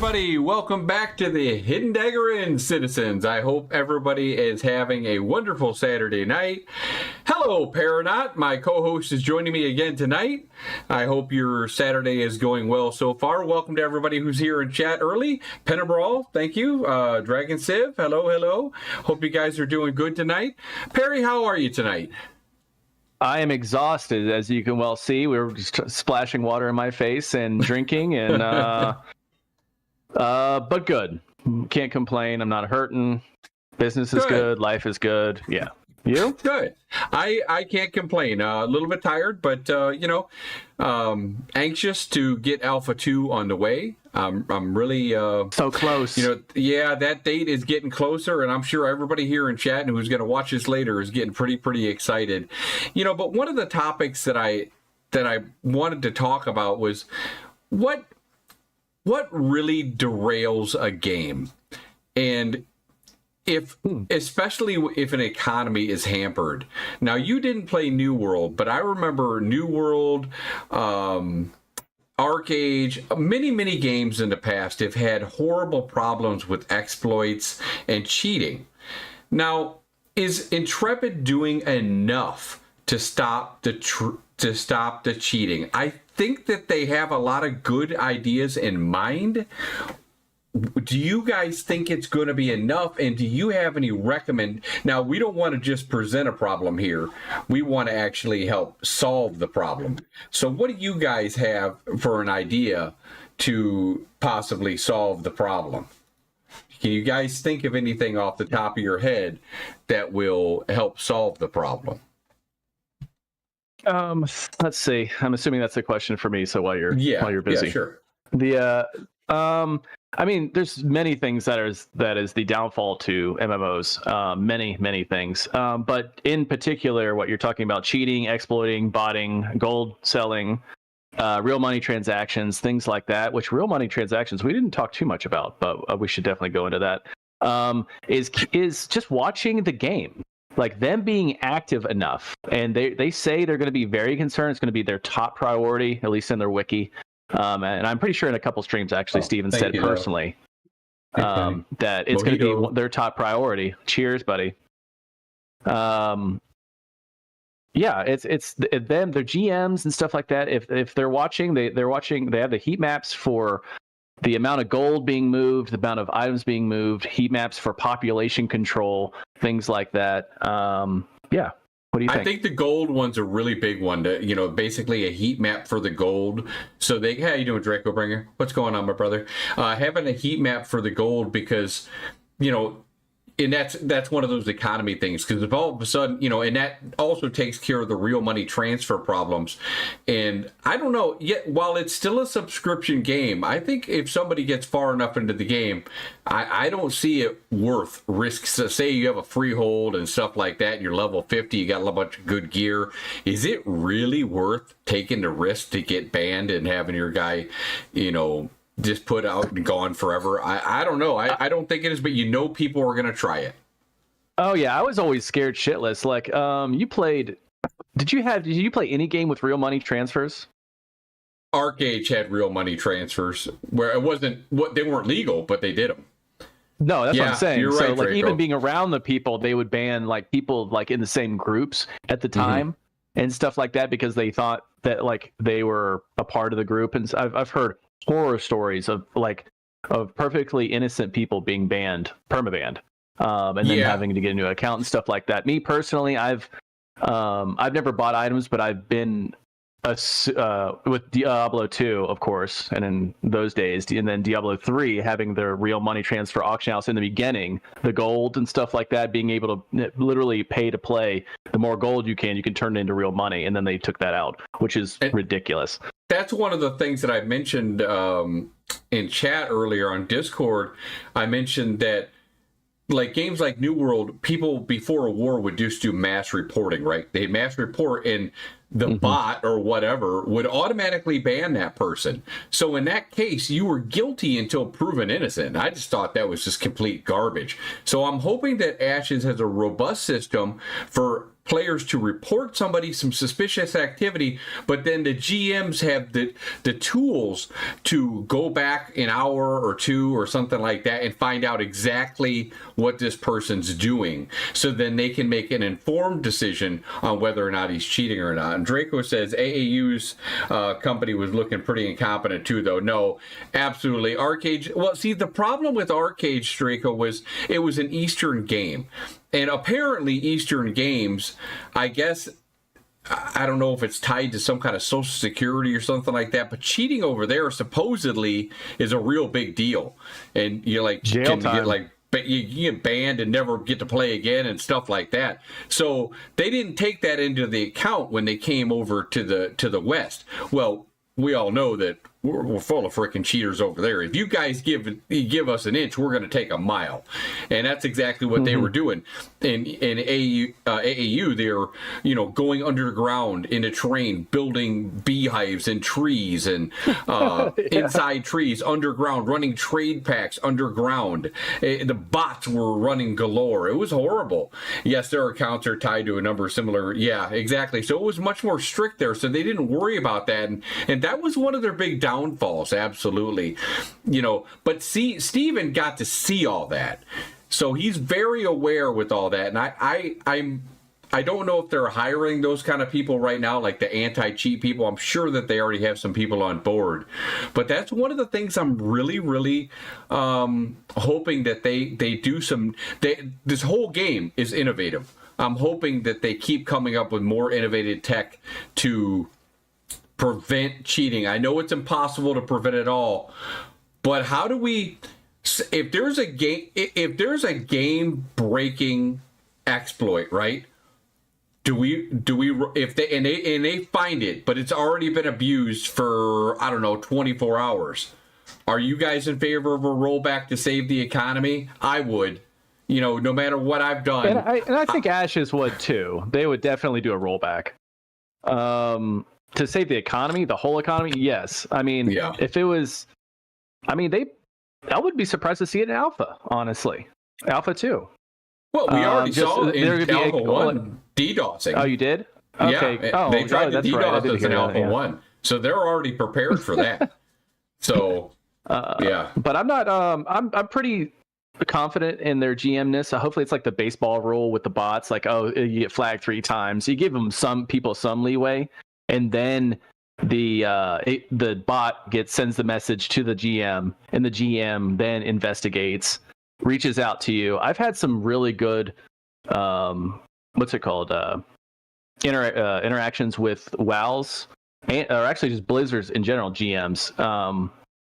everybody. Welcome back to the Hidden Dagger Inn, citizens. I hope everybody is having a wonderful Saturday night. Hello, Peranaught. My co-host is joining me again tonight. I hope your Saturday is going well so far. Welcome to everybody who's here in chat early. Penabrawl, thank you. Dragon Civ, hello, hello. Hope you guys are doing good tonight. Perry, how are you tonight? I am exhausted, as you can well see. We were just splashing water in my face and drinking, and but good. Can't complain. I'm not hurting. Business is good. Life is good. Yeah. You? Good. I can't complain. A little bit tired, but anxious to get Alpha 2 on the way. I'm really so close. Yeah, that date is getting closer, and I'm sure everybody here in chat and who's going to watch this later is getting pretty excited. But one of the topics that I wanted to talk about was what really derails a game, and especially if an economy is hampered. Now, you didn't play New World, but I remember New World, Arc Age, many games in the past have had horrible problems with exploits and cheating. Now, is Intrepid doing enough to stop the cheating? I think that they have a lot of good ideas in mind. Do you guys think it's going to be enough? And do you have any Now, we don't want to just present a problem here. We want to actually help solve the problem. So what do you guys have for an idea to possibly solve the problem? Can you guys think of anything off the top of your head that will help solve the problem? Let's see. I'm assuming that's a question for me. So while you're busy, yeah, sure. I mean, there's many things that is the downfall to MMOs. Many things. But in particular, what you're talking about: cheating, exploiting, botting, gold selling, real money transactions, things like that. Which real money transactions we didn't talk too much about, but we should definitely go into that. Is just watching the game. Like them being active enough, and they say they're going to be very concerned. It's going to be their top priority, at least in their wiki. And I'm pretty sure in a couple streams, actually, Steven said personally that it's going to be their top priority. Cheers, buddy. Yeah, it's them, their GMs and stuff like that. If they're watching, they're watching. They have the heat maps for the amount of gold being moved, the amount of items being moved, heat maps for population control, things like that. Yeah. What do you think? I think the gold one's a really big one. Basically a heat map for the gold. So how you doing, Dracobringer? What's going on, my brother? Having a heat map for the gold because, and that's one of those economy things, because if all of a sudden, and that also takes care of the real money transfer problems. And I don't know, yet while it's still a subscription game, I think if somebody gets far enough into the game, I don't see it worth risks. So say you have a freehold and stuff like that, and you're level 50, you got a bunch of good gear. Is it really worth taking the risk to get banned and having your guy, just put out and gone forever? I don't know. I don't think it is, but people are going to try it. Oh yeah, I was always scared shitless. Like, did you play any game with real money transfers? Arc Age had real money transfers where it wasn't they weren't legal, but they did them. No, that's what I'm saying. You're so right, like Draco. even being around the people, they would ban like people like in the same groups at the time and stuff like that because they thought that like they were a part of the group. And I've heard horror stories of perfectly innocent people being permabanned, and then having to get a new account and stuff like that. Me personally, I've never bought items, but I've been with Diablo 2, of course, and in those days, and then Diablo 3 having the real money transfer auction house in the beginning, the gold and stuff like that, being able to literally pay to play. The more gold you can turn it into real money, and then they took that out, which is ridiculous. That's one of the things that I mentioned in chat earlier on Discord. I mentioned that like games like New World, people before a war would just do mass reporting, right? They'd mass report and the bot or whatever would automatically ban that person. So in that case, you were guilty until proven innocent. I just thought that was just complete garbage. So I'm hoping that Ashes has a robust system for players to report some suspicious activity, but then the GMs have the tools to go back an hour or two or something like that and find out exactly what this person's doing. So then they can make an informed decision on whether or not he's cheating or not. And Draco says AAU's company was looking pretty incompetent too, though. No, absolutely. Arcade. Well, see, the problem with Arcade, Draco, was it was an Eastern game. And apparently Eastern games, I guess, I don't know if it's tied to some kind of social security or something like that, but cheating over there supposedly is a real big deal. And you're like, jail time. But you get banned and never get to play again and stuff like that. So they didn't take that into the account when they came over to the West. Well, we all know that we're full of freaking cheaters over there. If you guys give us an inch, we're going to take a mile, and that's exactly what they were doing. In AAU, they're going underground in a terrain, building beehives and trees and inside trees underground, running trade packs underground. The bots were running galore. It was horrible. Yes, their accounts are tied to a number of similar. Yeah, exactly. So it was much more strict there. So they didn't worry about that, and that was one of their big downfalls, absolutely. But Steven got to see all that, so he's very aware with all that. And I don't know if they're hiring those kind of people right now, like the anti-cheat people. I'm sure that they already have some people on board, but that's one of the things I'm really, really hoping that they do some. This whole game is innovative. I'm hoping that they keep coming up with more innovative tech to prevent cheating. I know it's impossible to prevent it all, but how do we, if there's a game breaking exploit, right? Do we if they find it, but it's already been abused for, I don't know, 24 hours. Are you guys in favor of a rollback to save the economy? I would. No matter what I've done. And I think Ashes would too. They would definitely do a rollback. To save the economy, the whole economy, yes. I mean, if it was, I would be surprised to see it in Alpha, honestly. Alpha 2. Well, we already saw in Alpha 1 DDoSing. Oh, you did? Okay. Yeah, they tried to DDoS us in Alpha 1. So they're already prepared for that. So, yeah. But I'm not, I'm pretty confident in their GM-ness. Hopefully it's like the baseball rule with the bots, like, you get flagged 3 times. You give them some leeway. And then the bot sends the message to the GM, and the GM then investigates, reaches out to you. I've had some really good, interactions with WoWs, or actually just Blizzard's in general GMs.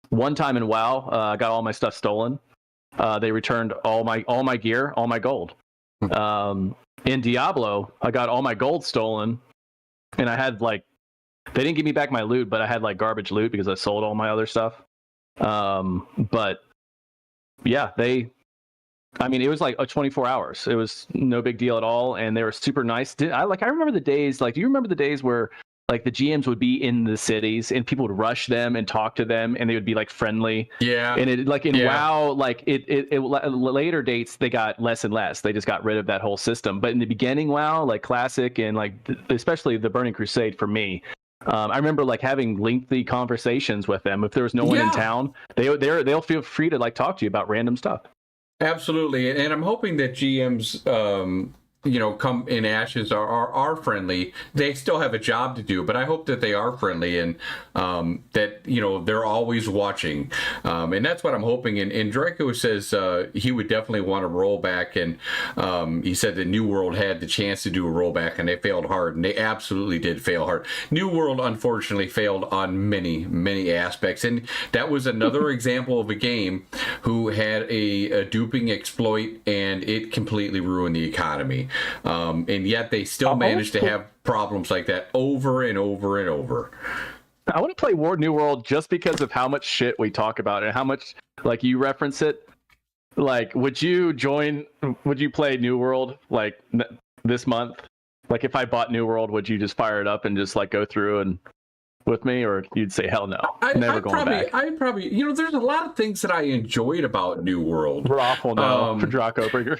One time in WoW, I got all my stuff stolen. They returned all my gear, all my gold. In Diablo, I got all my gold stolen. And I had they didn't give me back my loot, but I had garbage loot because I sold all my other stuff. But yeah, it was like 24 hours. It was no big deal at all. And they were super nice. I remember the days, do you remember the days where the GMs would be in the cities and people would rush them and talk to them and they would be friendly. Yeah. And it WoW, later dates, they got less and less. They just got rid of that whole system. But in the beginning, WoW, Classic and especially the Burning Crusade for me, I remember having lengthy conversations with them. If there was no one in town, they'll feel free to talk to you about random stuff. Absolutely. And I'm hoping that GMs, come in Ashes are friendly. They still have a job to do, but I hope that they are friendly and that they're always watching, and that's what I'm hoping. And Draco says he would definitely want to roll back, and he said that New World had the chance to do a rollback and they failed hard, and they absolutely did fail hard. New World unfortunately failed on many aspects, and that was another example of a game who had a duping exploit, and it completely ruined the economy. And yet they still managed to have problems like that over and over and over. I want to play New World just because of how much shit we talk about and how much you reference it. Would you play New World this month? If I bought New World, would you just fire it up and just go through and with me, or you'd say hell no, never going back? I'd probably there's a lot of things that I enjoyed about New World. Raffle no for Draco Bringer.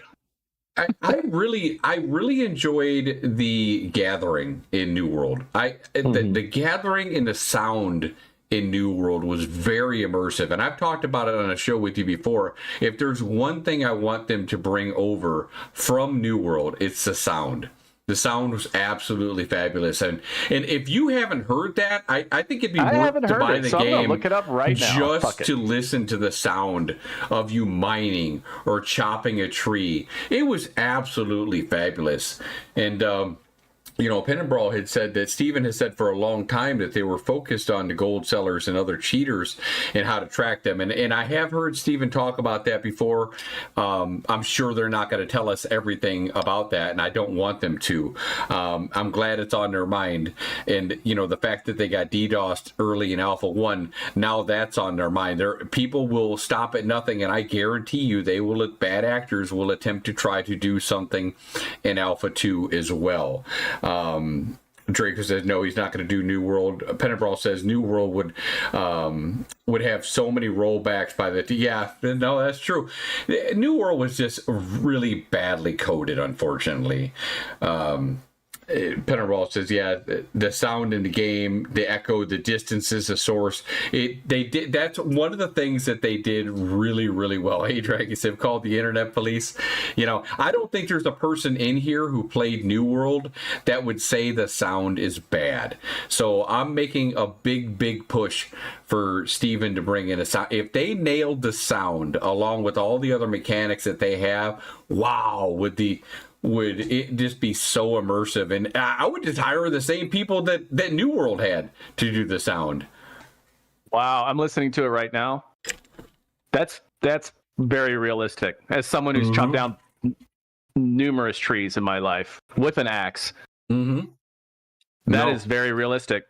I really enjoyed the gathering in New World. The gathering and the sound in New World was very immersive, and I've talked about it on a show with you before. If there's one thing I want them to bring over from New World, it's the sound. The sound was absolutely fabulous, and if you haven't heard that, I think it'd be worth to buy the game. Look it up right now. Just to listen to the sound of you mining or chopping a tree. It was absolutely fabulous, and Penbrawl had said that Steven has said for a long time that they were focused on the gold sellers and other cheaters and how to track them. And I have heard Steven talk about that before. I'm sure they're not going to tell us everything about that, and I don't want them to. I'm glad it's on their mind. And, the fact that they got DDoSed early in Alpha 1, now that's on their mind. People will stop at nothing, and I guarantee you bad actors will attempt to try to do something in Alpha 2 as well. Draco says no, he's not going to do New World. Pennebrawl says New World would have so many rollbacks by yeah, no, that's true. New World was just really badly coded, unfortunately. Pennebrawl says, yeah, the sound in the game, the echo, the distances, the source. That's one of the things that they did really, really well. Hey, Dragon said, called the Internet Police. I don't think there's a person in here who played New World that would say the sound is bad. So I'm making a big, big push for Steven to bring in a sound. If they nailed the sound along with all the other mechanics that they have, wow, would it just be so immersive. And I would just hire the same people that New World had to do the sound. Wow, I'm listening to it right now. That's very realistic. As someone who's chopped down numerous trees in my life with an axe, that is very realistic.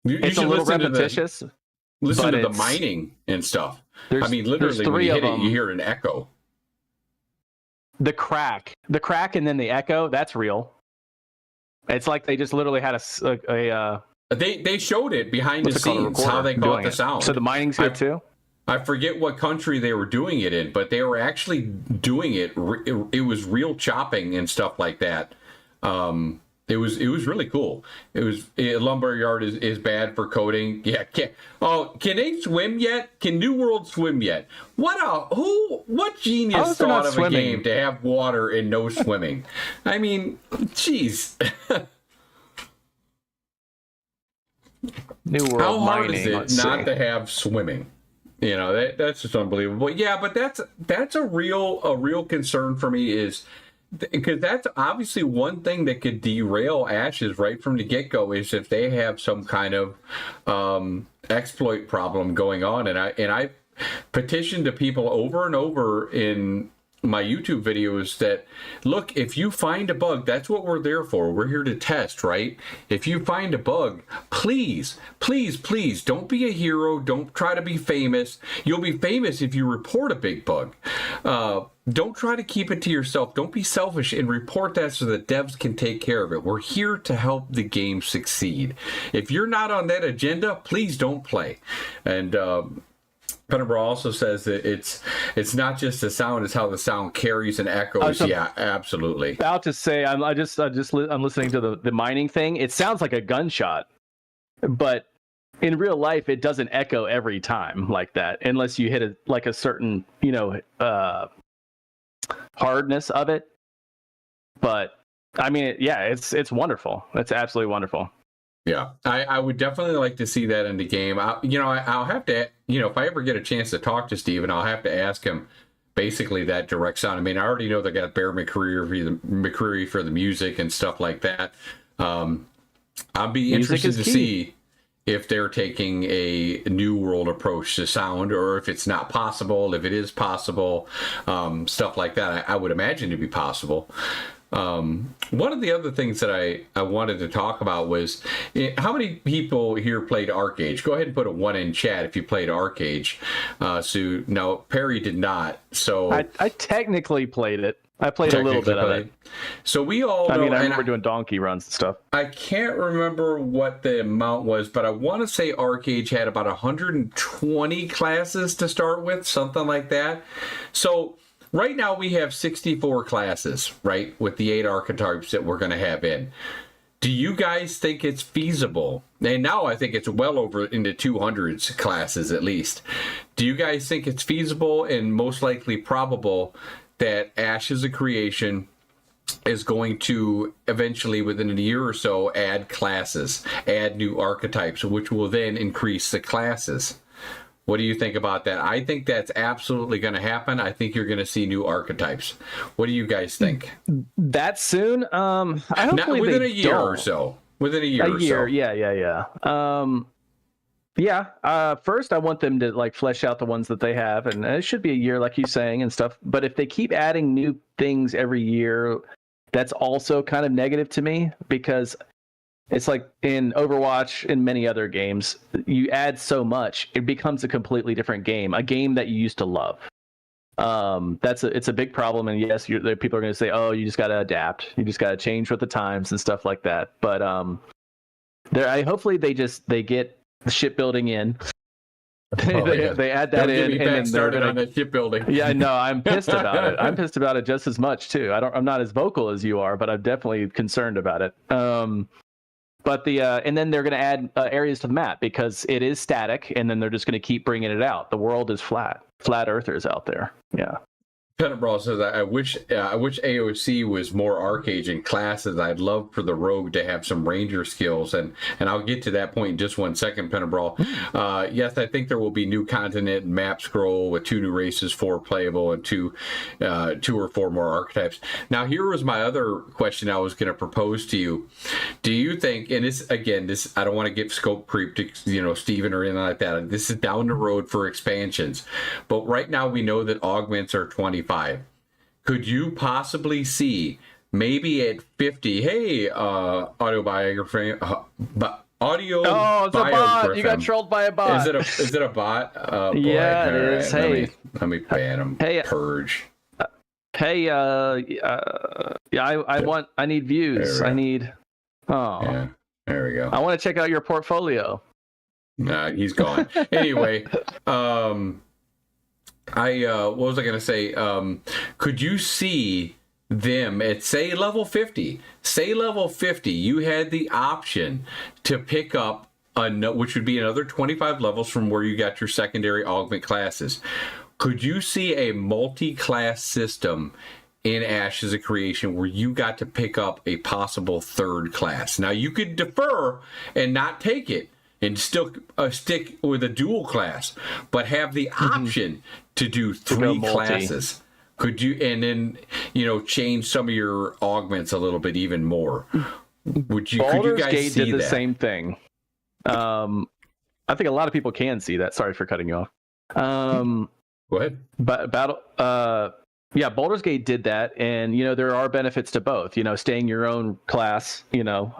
It's a little repetitious. Listen to the mining and stuff. Literally, when you hit it, you hear an echo. The crack, and then the echo, that's real. It's like they just literally had They showed it behind the scenes, how they caught the sound. So the mining's good too? I forget what country they were doing it in, but they were actually doing it. It was real chopping and stuff like that. It was really cool. Lumberyard is bad for coding. Yeah. Can they swim yet? Can New World swim yet? What genius thought of a game to have water and no swimming? Jeez. New World How hard mining, is it not to have swimming? That's just unbelievable. Yeah, but that's a real concern for me, is because that's obviously one thing that could derail Ashes right from the get-go, is if they have some kind of exploit problem going on. And I petitioned to people over and over in my YouTube videos that, look, if you find a bug, that's what we're there for. We're here to test, right? If you find a bug, please, please, please don't be a hero. Don't try to be famous. You'll be famous if you report a big bug. Don't try to keep it to yourself. Don't be selfish and report that so that devs can take care of it. We're here to help the game succeed. If you're not on that agenda, please don't play. And Penumbra also says that it's not just the sound; it's how the sound carries and echoes. Yeah, absolutely. About to say, I'm listening to the mining thing. It sounds like a gunshot, but in real life, it doesn't echo every time like that, unless you hit a certain hardness of it. But it's wonderful. It's absolutely wonderful. Yeah, I would definitely like to see that in the game. I'll have to, if I ever get a chance to talk to Steven, I'll have to ask him basically that direct sound. I already know they got Bear McCreary for the music and stuff like that. I'll be interested to see if they're taking a New World approach to sound, or if it's not possible, if it is possible, stuff like that. I would imagine it'd be possible. One of the other things that I wanted to talk about was, how many people here played ArcAge? Go ahead and put a 1 in chat if you played ArcAge. So no, Perry did not. So I technically played it. I played a little bit of it. So we all know, I remember doing donkey runs and stuff. I can't remember what the amount was, but I want to say ArcAge had about 120 classes to start with, something like that. So right now we have 64 classes, right, with the 8 archetypes that we're going to have in. Do you guys think it's feasible? And now I think it's well over into 200 classes at least. Do you guys think it's feasible and most likely probable that Ashes of Creation is going to eventually, within a year or so, add classes, add new archetypes, which will then increase the classes? What do you think about that? I think that's absolutely going to happen. I think you're going to see new archetypes. What do you guys think? That soon? I Not within a year or so. Within a year or so. Yeah. First I want them to like flesh out the ones that they have, and it should be a year, like you're saying, and stuff. But if they keep adding new things every year, that's also kind of negative to me, because it's like in Overwatch and many other games, you add so much, it becomes a completely different game, a game that you used to love. It's a big problem, and yes, people are going to say, "Oh, you just got to adapt, you just got to change with the times and stuff like that." But hopefully they get the shipbuilding in. They add that in, and then started on that shipbuilding. Yeah, no, I'm pissed about it. I'm pissed about it just as much too. I'm not as vocal as you are, but I'm definitely concerned about it. But and then they're going to add areas to the map, because it is static, and then they're just going to keep bringing it out. The world is flat earthers out there. Yeah. Peranaught says, I wish AOC was more arcade in classes. I'd love for the rogue to have some ranger skills, and I'll get to that point in just 1 second, Peranaught. Yes, I think there will be new continent and map scroll with 2 new races, 4 playable, and 2 or 4 more archetypes. Now, here was my other question I was going to propose to you. Do you think, and this I don't want to give scope creep to Steven or anything like that. This is down the road for expansions, but right now we know that augments are 25. Could you possibly see maybe at 50? Hey, audio biography, audio. Oh, it's a bot. You got trolled by a bot. Is it a bot? Boy. Yeah, it is. Right, let me ban him. Hey, purge. Hey, I need views. I need. Oh, yeah, there we go. I want to check out your portfolio. Nah, he's gone. Anyway, what was I going to say? Could you see them at, say, level 50? Say level 50, you had the option to pick up, which would be another 25 levels from where you got your secondary augment classes. Could you see a multi-class system in Ashes of Creation where you got to pick up a possible 3rd class? Now, you could defer and not take it and still stick with a dual class, but have the option to do 3 classes. Could you, and then change some of your augments a little bit even more? Could you guys Gate see did the that? same thing. I think a lot of people can see that. Sorry for cutting you off. Go ahead. But Baldur's Gate did that, and there are benefits to both. Staying your own class,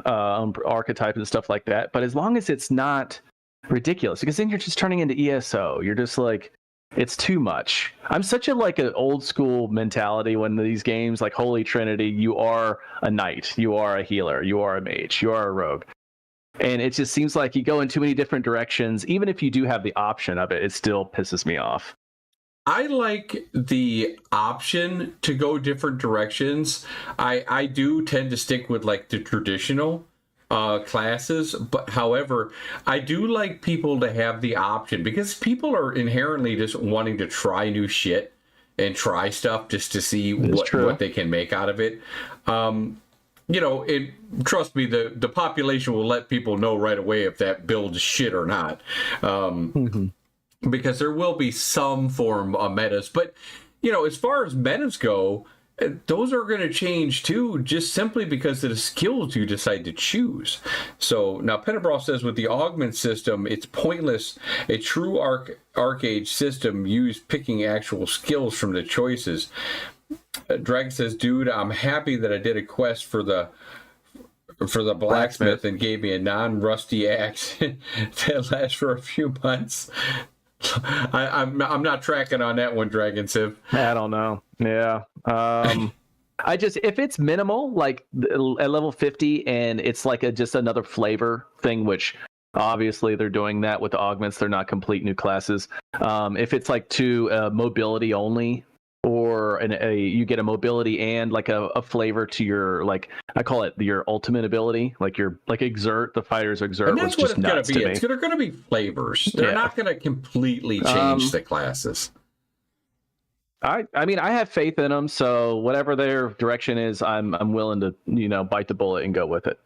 archetype and stuff like that. But as long as it's not ridiculous, because then you're just turning into ESO. You're just like, it's too much. I'm such an old school mentality when these games like Holy Trinity. You are a knight, you are a healer, you are a mage, you are a rogue, and it just seems like you go in too many different directions. Even if you do have the option of it, it still pisses me off. I like the option to go different directions. I do tend to stick with like the traditional classes, but however, I do like people to have the option, because people are inherently just wanting to try new shit and try stuff just to see what they can make out of it. Trust me, the population will let people know right away if that builds shit or not. Because there will be some form of metas. But, as far as metas go, those are going to change too, just simply because of the skills you decide to choose. So now Peranaught says, with the augment system, it's pointless. A true arcade system used picking actual skills from the choices. Dragon says, dude, I'm happy that I did a quest for the blacksmith and gave me a non-rusty axe that lasts for a few months. I'm not tracking on that one, Dragon Civ. I don't know. Yeah. I just, if it's minimal, like at level 50, and it's like just another flavor thing, which obviously they're doing that with the augments. They're not complete new classes. If it's like mobility only, or you get a mobility and like a flavor to your, like, I call it your ultimate ability, like your exert, the fighter's exert. And that's was what just it's going to nuts be. to It's me. going to be flavors. They're not going to completely change the classes. I mean, I have faith in them, so whatever their direction is, I'm willing to bite the bullet and go with it.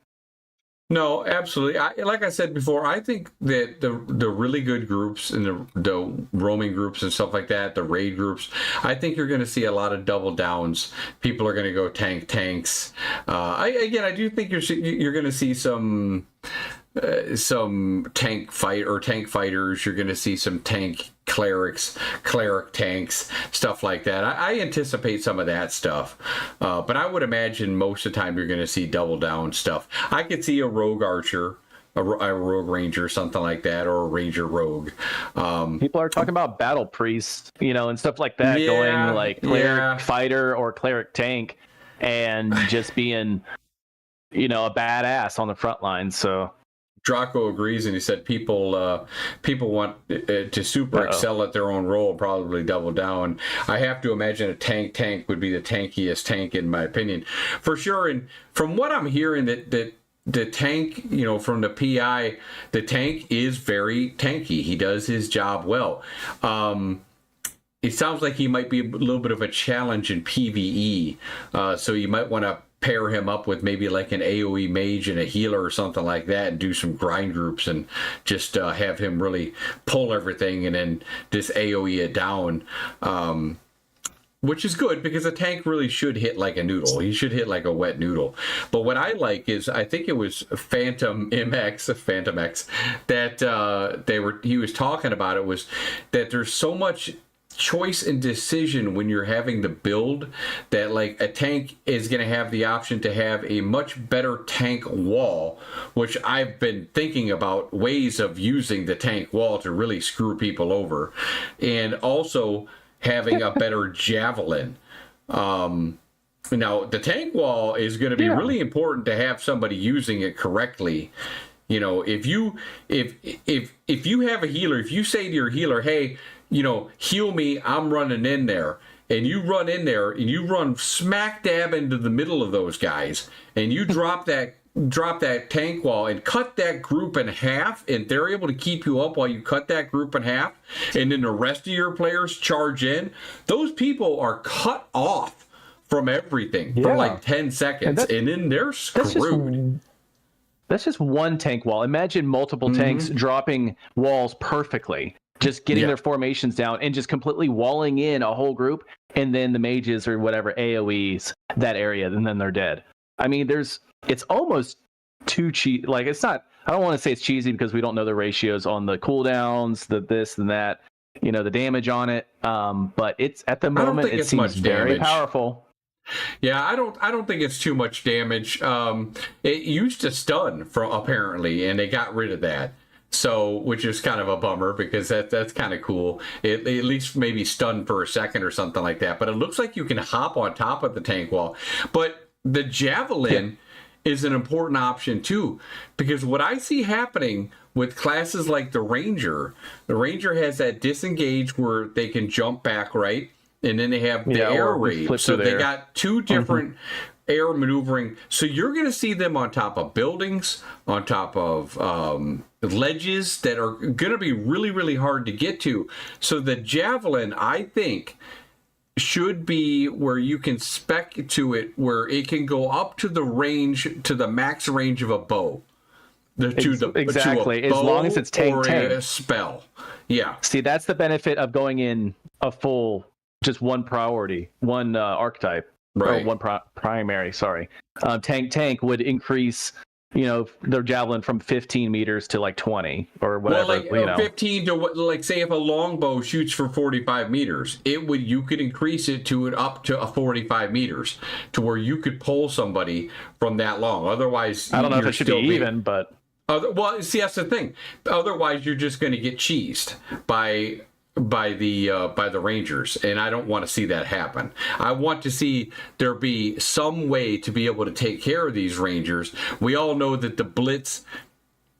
No, absolutely. Like I said before, I think that the really good groups and the roaming groups and stuff like that, the raid groups, I think you're going to see a lot of double downs. People are going to go tanks. I do think you're going to see some tank fighters. You're going to see some cleric tanks, stuff like that. I anticipate some of that stuff, but I would imagine most of the time you're going to see double down stuff. I could see a rogue archer, a rogue ranger, something like that, or a ranger rogue. People are talking about battle priests, and stuff like that, going like cleric fighter or cleric tank, and just being a badass on the front lines. So Draco agrees, and he said people want to super excel at their own role, probably double down. I have to imagine a tank would be the tankiest tank, in my opinion, for sure. And from what I'm hearing, that the tank, from the PI, the tank is very tanky. He does his job well. It sounds like he might be a little bit of a challenge in PvE, so you might want to pair him up with maybe like an AoE mage and a healer or something like that, and do some grind groups and just have him really pull everything and then just AoE it down, which is good because a tank really should hit like a noodle. He should hit like a wet noodle. But what I like is, I think it was Phantom X that he was talking about, it was that there's so much choice and decision when you're having the build, that like a tank is going to have the option to have a much better tank wall, which I've been thinking about ways of using the tank wall to really screw people over, and also having a better javelin. Now the tank wall is going to be really important to have somebody using it correctly. If you have a healer, if you say to your healer, hey, heal me, I'm running in there, and you run in there and you run smack dab into the middle of those guys, and you drop that tank wall and cut that group in half, and they're able to keep you up while you cut that group in half, and then the rest of your players charge in, those people are cut off from everything for like 10 seconds, and then they're screwed. That's just one tank wall. Imagine multiple tanks dropping walls perfectly, just getting their formations down and just completely walling in a whole group, and then the mages or whatever AoEs that area, and then they're dead. I mean, it's almost too cheap. Like, it's not, I don't want to say it's cheesy because we don't know the ratios on the cooldowns, the this and that, the damage on it. But it's, at the moment, it seems very powerful. Yeah, I don't think it's too much damage. It used to stun apparently, and they got rid of that. So, which is kind of a bummer because that's kind of cool. It at least maybe stun for a second or something like that. But it looks like you can hop on top of the tank wall. But the javelin is an important option too, because what I see happening with classes like the Ranger has that disengage where they can jump back, right? And then they have the air raid. So they got two different air maneuvering. So you're going to see them on top of buildings, on top of ledges that are going to be really, really hard to get to. So the javelin, I think, should be where you can spec to it, where it can go up to the range, to the max range of a bow. Exactly, as long as it's tank. A spell. Yeah. See, that's the benefit of going in a full, just one priority, one archetype. Right. Or one primary, sorry. Tank would increase, their javelin from 15 meters to like 20 or whatever. Well, 15 to like, say if a longbow shoots for 45 meters, you could increase it up to a 45 meters to where you could pull somebody from that long. Otherwise, I don't know if it should be even, but well, see, that's the thing. Otherwise, you're just going to get cheesed by the Rangers, and I don't want to see that happen. I want to see there be some way to be able to take care of these Rangers. We all know that the Blitz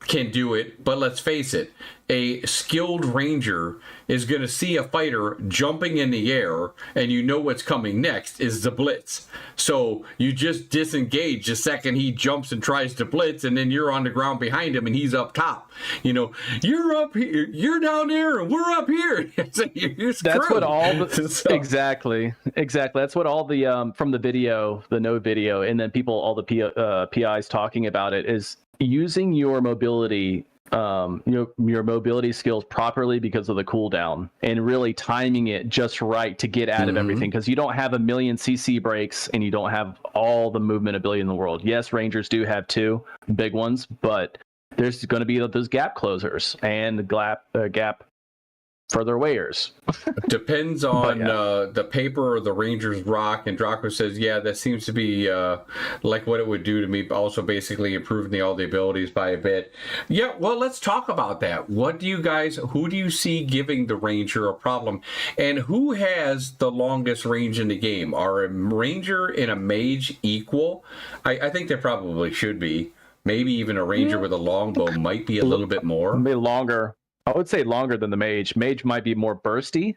can do it, but let's face it, a skilled ranger is going to see a fighter jumping in the air, and you know what's coming next is the blitz. So you just disengage the second he jumps and tries to blitz, and then you're on the ground behind him and he's up top. You're up here, you're down there, and we're up here. That's what all the, exactly. That's what all the from the video, the no video, and then all the PIs talking about it is using your mobility. Your mobility skills properly because of the cooldown, and really timing it just right to get out of everything, because you don't have a million CC breaks and you don't have all the movement ability in the world. Yes, Rangers do have 2 big ones, but there's going to be those gap closers and the gap further awayers. Depends on the paper or the Rangers rock, and Draco says, yeah, that seems to be like what it would do to me, also basically improving all the abilities by a bit. Yeah, well, let's talk about that. Who do you see giving the Ranger a problem, and who has the longest range in the game? Are a Ranger and a Mage equal? I think they probably should be. Maybe even a Ranger with a longbow might be a little bit more. Maybe longer. I would say longer than the Mage. Mage might be more bursty,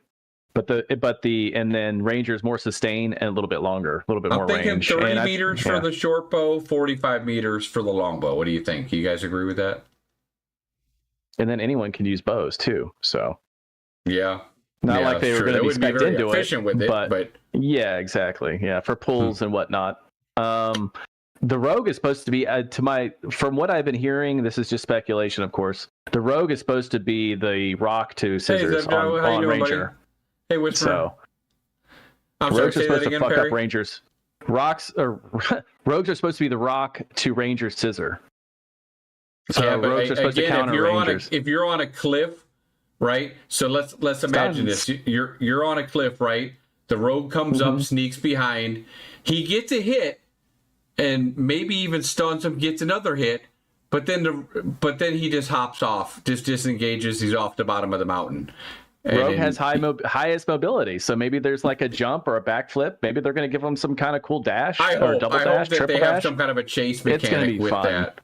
and then Ranger's more sustain and a little bit longer, a little bit more range. I'm thinking 30 meters for the short bow, 45 meters for the longbow. What do you think? You guys agree with that? And then anyone can use bows too. So yeah, not like they were going to be spec'd into efficient with it, but yeah, exactly. Yeah, for pulls and whatnot. The Rogue is supposed to be, from what I've been hearing, this is just speculation, of course. The Rogue is supposed to be the rock to scissors on Ranger. Buddy? Hey, what's so? Rogues are supposed to fuck up Rangers. Rogues are supposed to be the rock to Ranger's scissor. So yeah, Rogues are supposed to counter Rangers. If you're on a cliff, right? So let's imagine this. You're on a cliff, right? The Rogue comes up, sneaks behind. He gets a hit, and maybe even stuns him, gets another hit, but then he just hops off, just disengages. He's off the bottom of the mountain. Rogue has highest mobility, so maybe there's like a jump or a backflip. Maybe they're going to give him some kind of cool dash or double dash, triple dash. They have some kind of a chase mechanic with that.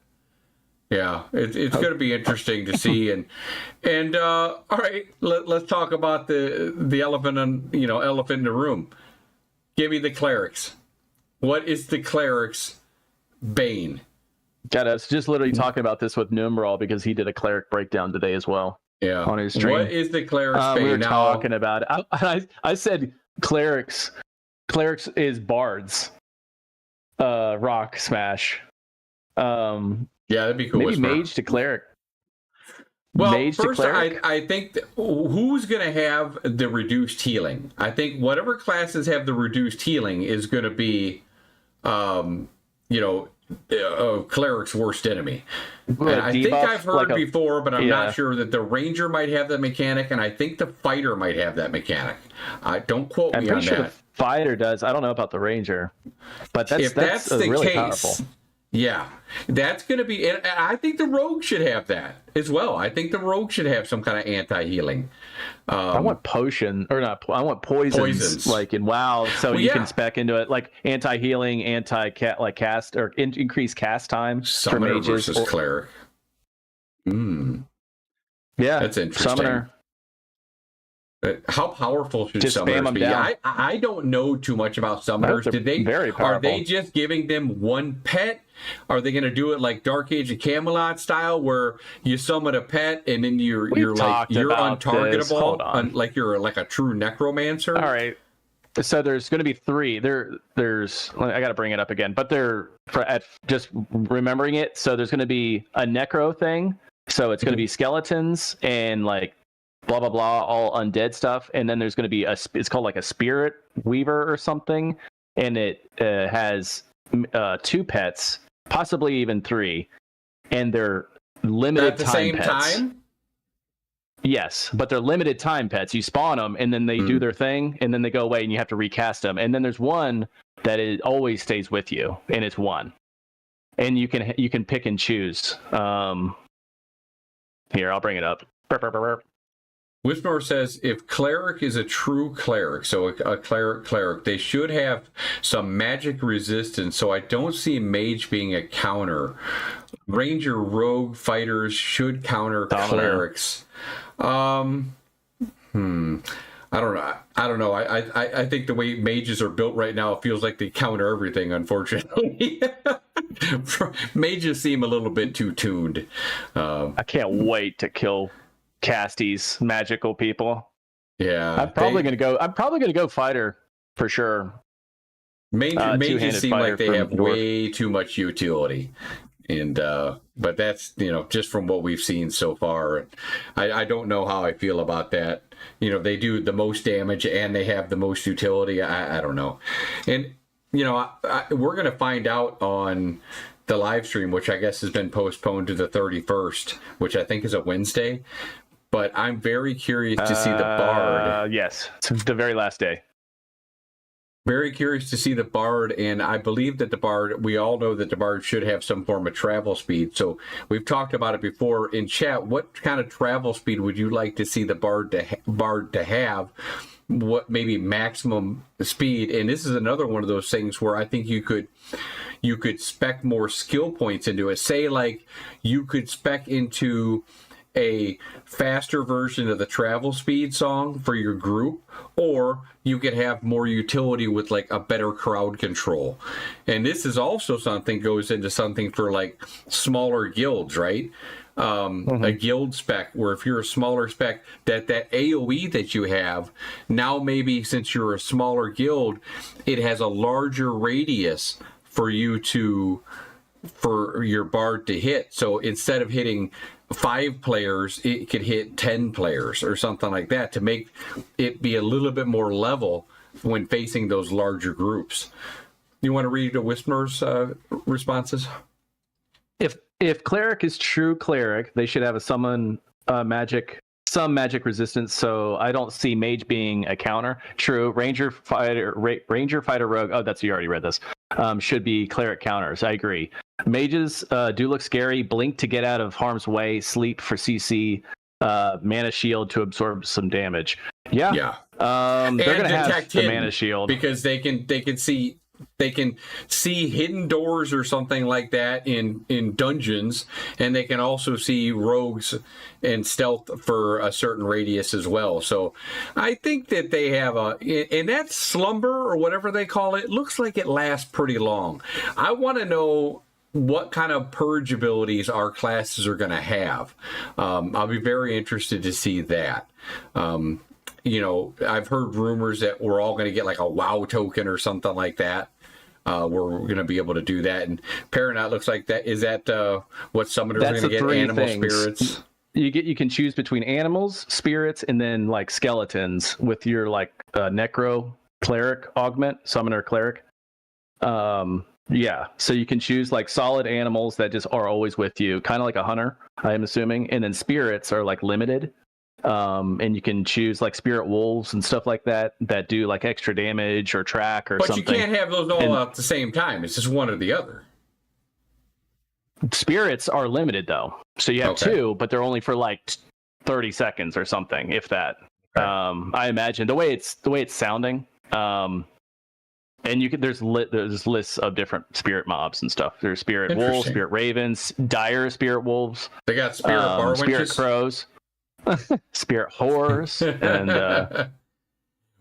Yeah, it's going to be interesting to see. And all right, let's talk about the elephant elephant in the room. Give me the clerics. What is the cleric's bane? God, I was just literally talking about this with Numeral because he did a cleric breakdown today as well. Yeah, on his stream. What is the cleric's bane? We were talking about it. I said clerics. Clerics is bards. Rock smash. Yeah, that'd be cool. Maybe mage to cleric. Well, mage first, I think who's going to have the reduced healing? I think whatever classes have the reduced healing is going to be, cleric's worst enemy. And I think I've heard before, but I'm not sure that the ranger might have that mechanic, and I think the fighter might have that mechanic. Don't quote me on that. The fighter does. I don't know about the ranger, but that's the really case. Powerful. Yeah, that's going to be, and I think the rogue should have that as well. I think the rogue should have some kind of anti-healing. I want potions, or not. I want poisons. Like in WoW, so you can spec into it, like anti-healing, cast or increase cast time. Summoner for mages versus cleric. Yeah, that's interesting. Summoner. How powerful should summoners be? I don't know too much about summoners. Very powerful. Are they just giving them one pet? Are they going to do it like Dark Age of Camelot style, where you summon a pet and then you're untargetable, like you're like a true necromancer? All right. So there's going to be 3. There's I got to bring it up again, but just remembering it. So there's going to be a necro thing. So it's going to be skeletons and like blah blah blah, all undead stuff, and then there's going to be it's called like a spirit weaver or something, and it has 2 pets, possibly even 3, and they're limited time pets. Time? Yes, but they're limited time pets. You spawn them, and then they do their thing, and then they go away, and you have to recast them. And then there's one that always stays with you, and it's 1, and you can pick and choose. Here, I'll bring it up. Wisnor says if cleric is a true cleric, so a cleric, they should have some magic resistance. So I don't see mage being a counter. Ranger, rogue, fighters should counter clerics. I don't know. I think the way mages are built right now, it feels like they counter everything, unfortunately. Mages seem a little bit too tuned. I can't wait to kill casties, magical people. Yeah. I'm probably gonna go fighter for sure. Mages seem like they have way too much utility. And but that's, just from what we've seen so far. I don't know how I feel about that. They do the most damage and they have the most utility. I don't know. And we're going to find out on the live stream, which I guess has been postponed to the 31st, which I think is a Wednesday. But I'm very curious to see the Bard. Yes, it's the very last day. Very curious to see the Bard, and I believe that the Bard, we all know that the Bard should have some form of travel speed. So we've talked about it before in chat. What kind of travel speed would you like to see the Bard to have? What maybe maximum speed? And this is another one of those things where I think you could spec more skill points into it. Say like you could spec into a faster version of the travel speed song for your group, or you could have more utility with like a better crowd control. And this is also something goes into something for like smaller guilds, right? A guild spec where if you're a smaller spec, that AoE that you have now, maybe since you're a smaller guild, it has a larger radius for your Bard to hit. So instead of hitting 5 players, it could hit 10 players or something like that to make it be a little bit more level when facing those larger groups. You want to read the Whisper's responses? If cleric is true cleric, they should have some magic resistance. So I don't see mage being a counter. True. Ranger, fighter, rogue. Oh, you already read this. Should be cleric counters. I agree. Mages do look scary. Blink to get out of harm's way. Sleep for CC. Mana shield to absorb some damage. Yeah. They're gonna have the mana shield because they can see hidden doors or something like that in dungeons, and they can also see rogues and stealth for a certain radius as well. So I think that they have and that slumber or whatever they call it looks like it lasts pretty long. I want to know what kind of purge abilities our classes are going to have. I'll be very interested to see that. I've heard rumors that we're all going to get like a WoW token or something like that. Where we're going to be able to do that. And Peranaught looks like that. Is that what summoners are going to get? Animal spirits? You can choose between animals, spirits, and then like skeletons with your like necro cleric augment, summoner cleric. Yeah, so you can choose like solid animals that just are always with you, kind of like a hunter, I am assuming. And then spirits are like limited. And you can choose like spirit wolves and stuff like that do like extra damage or track or something. But you can't have those all at the same time. It's just one or the other. Spirits are limited though. So you have 2, but they're only for like 30 seconds or something, if that. Right. I imagine the way it's sounding. And there's lists of different spirit mobs and stuff. There's spirit wolves, spirit ravens, dire spirit wolves. They got spirit bar spirit crows, spirit whores, and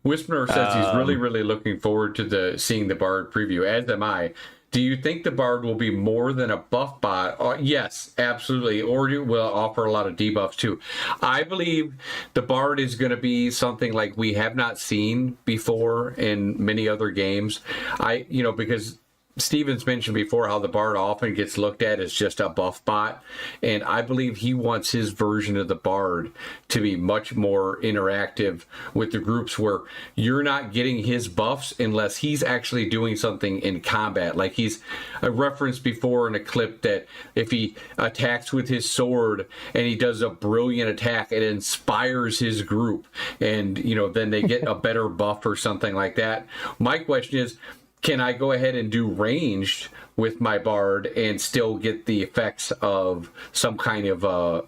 Whisperer says he's really looking forward to seeing the Bard preview, as am I. Do you think the Bard will be more than a buff bot? Yes, absolutely. Or it will offer a lot of debuffs too. I believe the Bard is going to be something like we have not seen before in many other games. Because Steven's mentioned before how the Bard often gets looked at as just a buff bot, and I believe he wants his version of the Bard to be much more interactive with the groups, where you're not getting his buffs unless he's actually doing something in combat. Like he's referenced before in a clip that if he attacks with his sword and he does a brilliant attack, it inspires his group, and then they get a better buff or something like that. My question is, can I go ahead and do ranged with my bard and still get the effects of some kind of a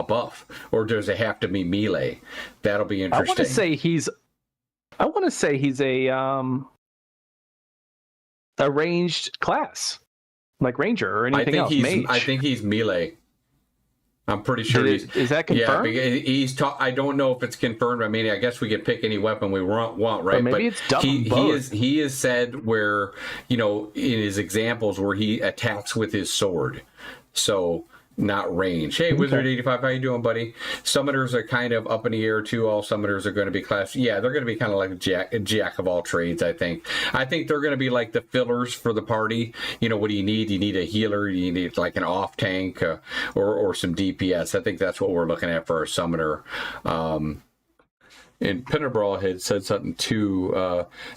buff, or does it have to be melee? That'll be interesting. I want to say he's a ranged class, like ranger or anything else. Mage. I think he's melee. I'm pretty sure is that confirmed? Yeah, I don't know if it's confirmed. I mean, I guess we could pick any weapon we want, right? Or maybe it's double both. He is said where, in his examples where he attacks with his sword. So not range. Hey, Wizard85, how you doing, buddy? Summoners are kind of up in the air too. All summoners are going to be class. Yeah, they're going to be kind of like a jack of all trades, I think. I think they're going to be like the fillers for the party. What do you need? You need a healer. You need like an off tank or some DPS. I think that's what we're looking at for our summoner. And Peranaught had said something too.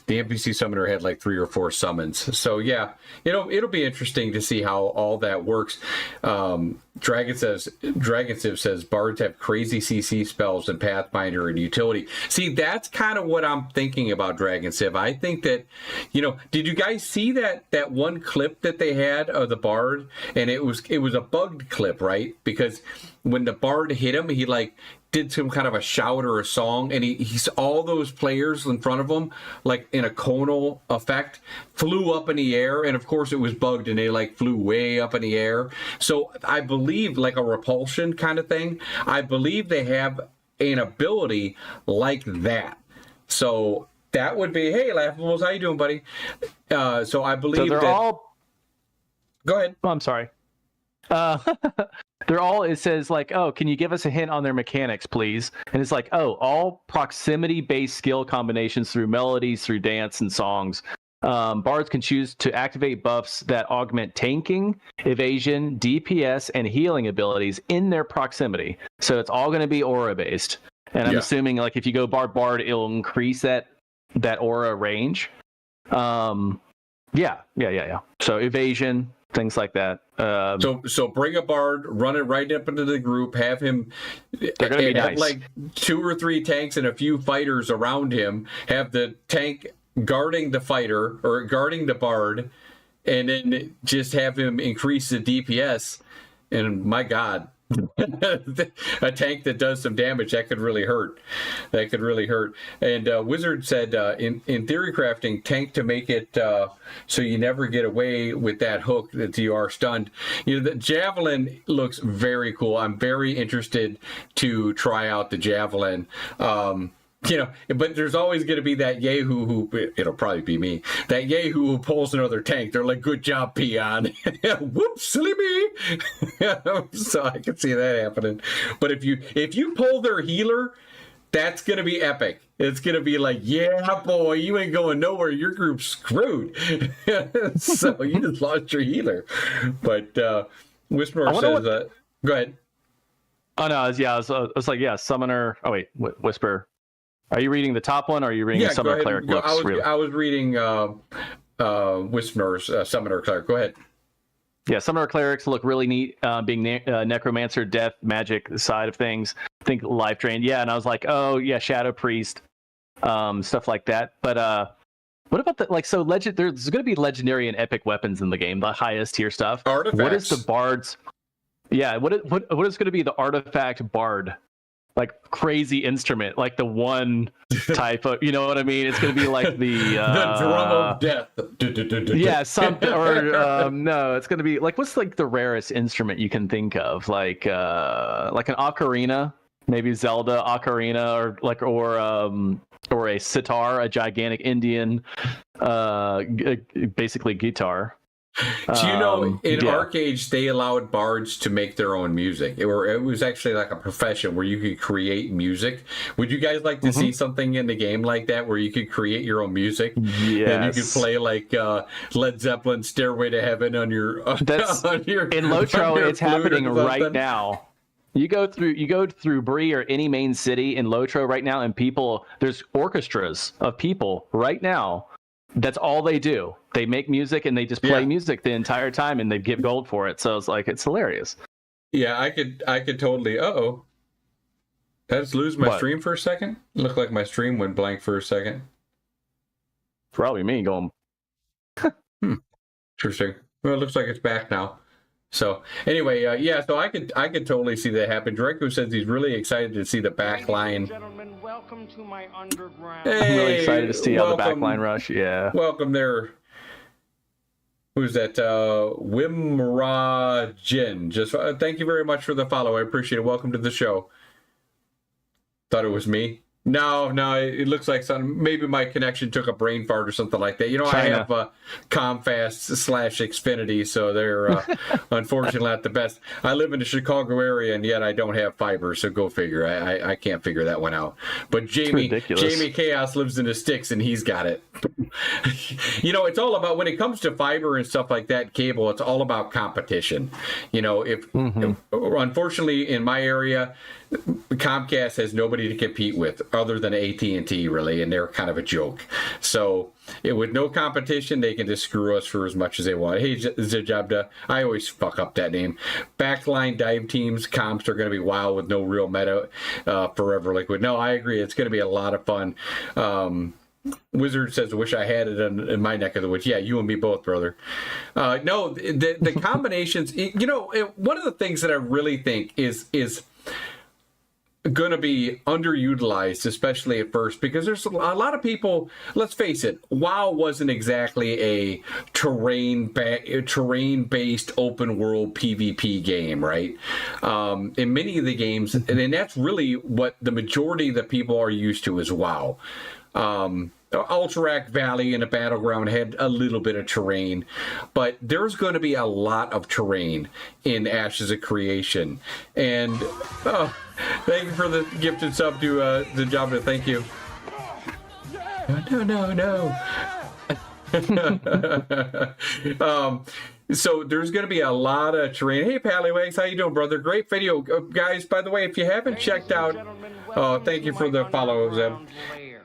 The NPC summoner had like 3 or 4 summons. So yeah, it'll be interesting to see how all that works. Dragonsiv says bards have crazy CC spells and Pathfinder and utility. See, that's kind of what I'm thinking about Dragonsiv. I think that, did you guys see that one clip that they had of the bard? And it was a bugged clip, right? Because when the bard hit him, he like did some kind of a shout or a song, and he's all those players in front of him, like in a conal effect, flew up in the air, and of course it was bugged, and they like flew way up in the air. So I believe, like a repulsion kind of thing, I believe they have an ability like that. So that would be, hey, Laughables, how you doing, buddy? So I believe so all. Go ahead. Oh, I'm sorry. It says like, oh, can you give us a hint on their mechanics, please? And it's like, oh, all proximity-based skill combinations through melodies, through dance and songs. Bards can choose to activate buffs that augment tanking, evasion, DPS, and healing abilities in their proximity. So it's all going to be aura-based. And I'm assuming like if you go bard, it'll increase that aura range. Yeah. So evasion, things like that. So bring a bard, run it right up into the group, have him they're gonna be nice. Like 2 or 3 tanks and a few fighters around him, have the tank guarding the fighter or guarding the bard, and then just have him increase the DPS. And my God, a tank that does some damage, that could really hurt. And Wizard said in theory crafting, tank to make it so you never get away with that hook that you are stunned. The javelin looks very cool. I'm very interested to try out the javelin. But there's always going to be that yahoo who, it'll probably be me, that yahoo who pulls another tank. They're like, good job, peon. Whoops, silly me. So I can see that happening. But if you pull their healer, that's going to be epic. It's going to be like, yeah, boy, you ain't going nowhere. Your group's screwed. So you just lost your healer. But Whisperer says, go ahead. Oh, no, I was like, yeah, summoner. Oh, wait, Whisper. Are you reading the top one, or are you reading Summoner Cleric books? I was reading Whisper's Summoner Cleric. Go ahead. Yeah, Summoner Clerics look really neat, being Necromancer, Death, Magic side of things. I think Life Drain. Yeah, and I was like, oh, yeah, Shadow Priest, stuff like that. But what about there's going to be legendary and epic weapons in the game, the highest tier stuff. Artifacts. What is the Bard's... Yeah, what is going to be the artifact Bard? Like crazy instrument, like the one type of, you know what I mean? It's going to be like the drum of death. Yeah, something, or no, it's going to be like, what's like the rarest instrument you can think of? Like an ocarina, maybe Zelda ocarina, or a sitar, a gigantic Indian, basically guitar. Do you know, in Arcade, they allowed bards to make their own music. It was actually like a profession where you could create music. Would you guys like to see something in the game like that, where you could create your own music? Yes. And you could play like Led Zeppelin, "Stairway to Heaven" on your. That's in Lotro. It's happening right now. You go through Bree or any main city in Lotro right now, and there's orchestras of people right now. That's all they do. They make music and they just play music the entire time, and they give gold for it. So it's hilarious. Yeah, I could totally. Did I just lose my stream for a second? Looked like my stream went blank for a second. Probably me going Interesting. Well, it looks like it's back now. So anyway, yeah. So I could totally see that happen. Draco says he's really excited to see the back line. Gentlemen, welcome to my underground. I'm really excited to see how the welcome. backline rush. Yeah. Welcome there. Who's that? Wimrajin. Just thank you very much for the follow. I appreciate it. Welcome to the show. Thought it was me. No, it looks like maybe my connection took a brain fart or something like that. You know, China. I have Comcast/Xfinity, so they're unfortunately not the best. I live in the Chicago area, and yet I don't have fiber, so go figure. I can't figure that one out. But Jamie Chaos lives in the sticks, and he's got it. You know, it's all about, when it comes to fiber and stuff like that, cable, it's all about competition. You know, if unfortunately in my area, Comcast has nobody to compete with other than AT&T, really, and they're kind of a joke. So with no competition, they can just screw us for as much as they want. Hey, Zajabda, I always fuck up that name. Backline dive teams, comps are going to be wild with no real meta forever liquid. No, I agree. It's going to be a lot of fun. Wizard says, "Wish I had it in my neck of the woods." Yeah, you and me both, brother. No, the combinations. You know, one of the things that I really think is going to be underutilized, especially at first, because there's a lot of people. Let's face it, WoW wasn't exactly a terrain-based open world PvP game, right? In many of the games, and that's really what the majority of the people are used to is WoW. Alterac Valley in a battleground had a little bit of terrain, but there's going to be a lot of terrain in Ashes of Creation. And thank you for the gifted sub to the job. Thank you. No. So there's going to be a lot of terrain. Hey, Pallywags, how you doing, brother? Great video, guys. By the way, if you haven't checked out, thank you for the follow, Zeb.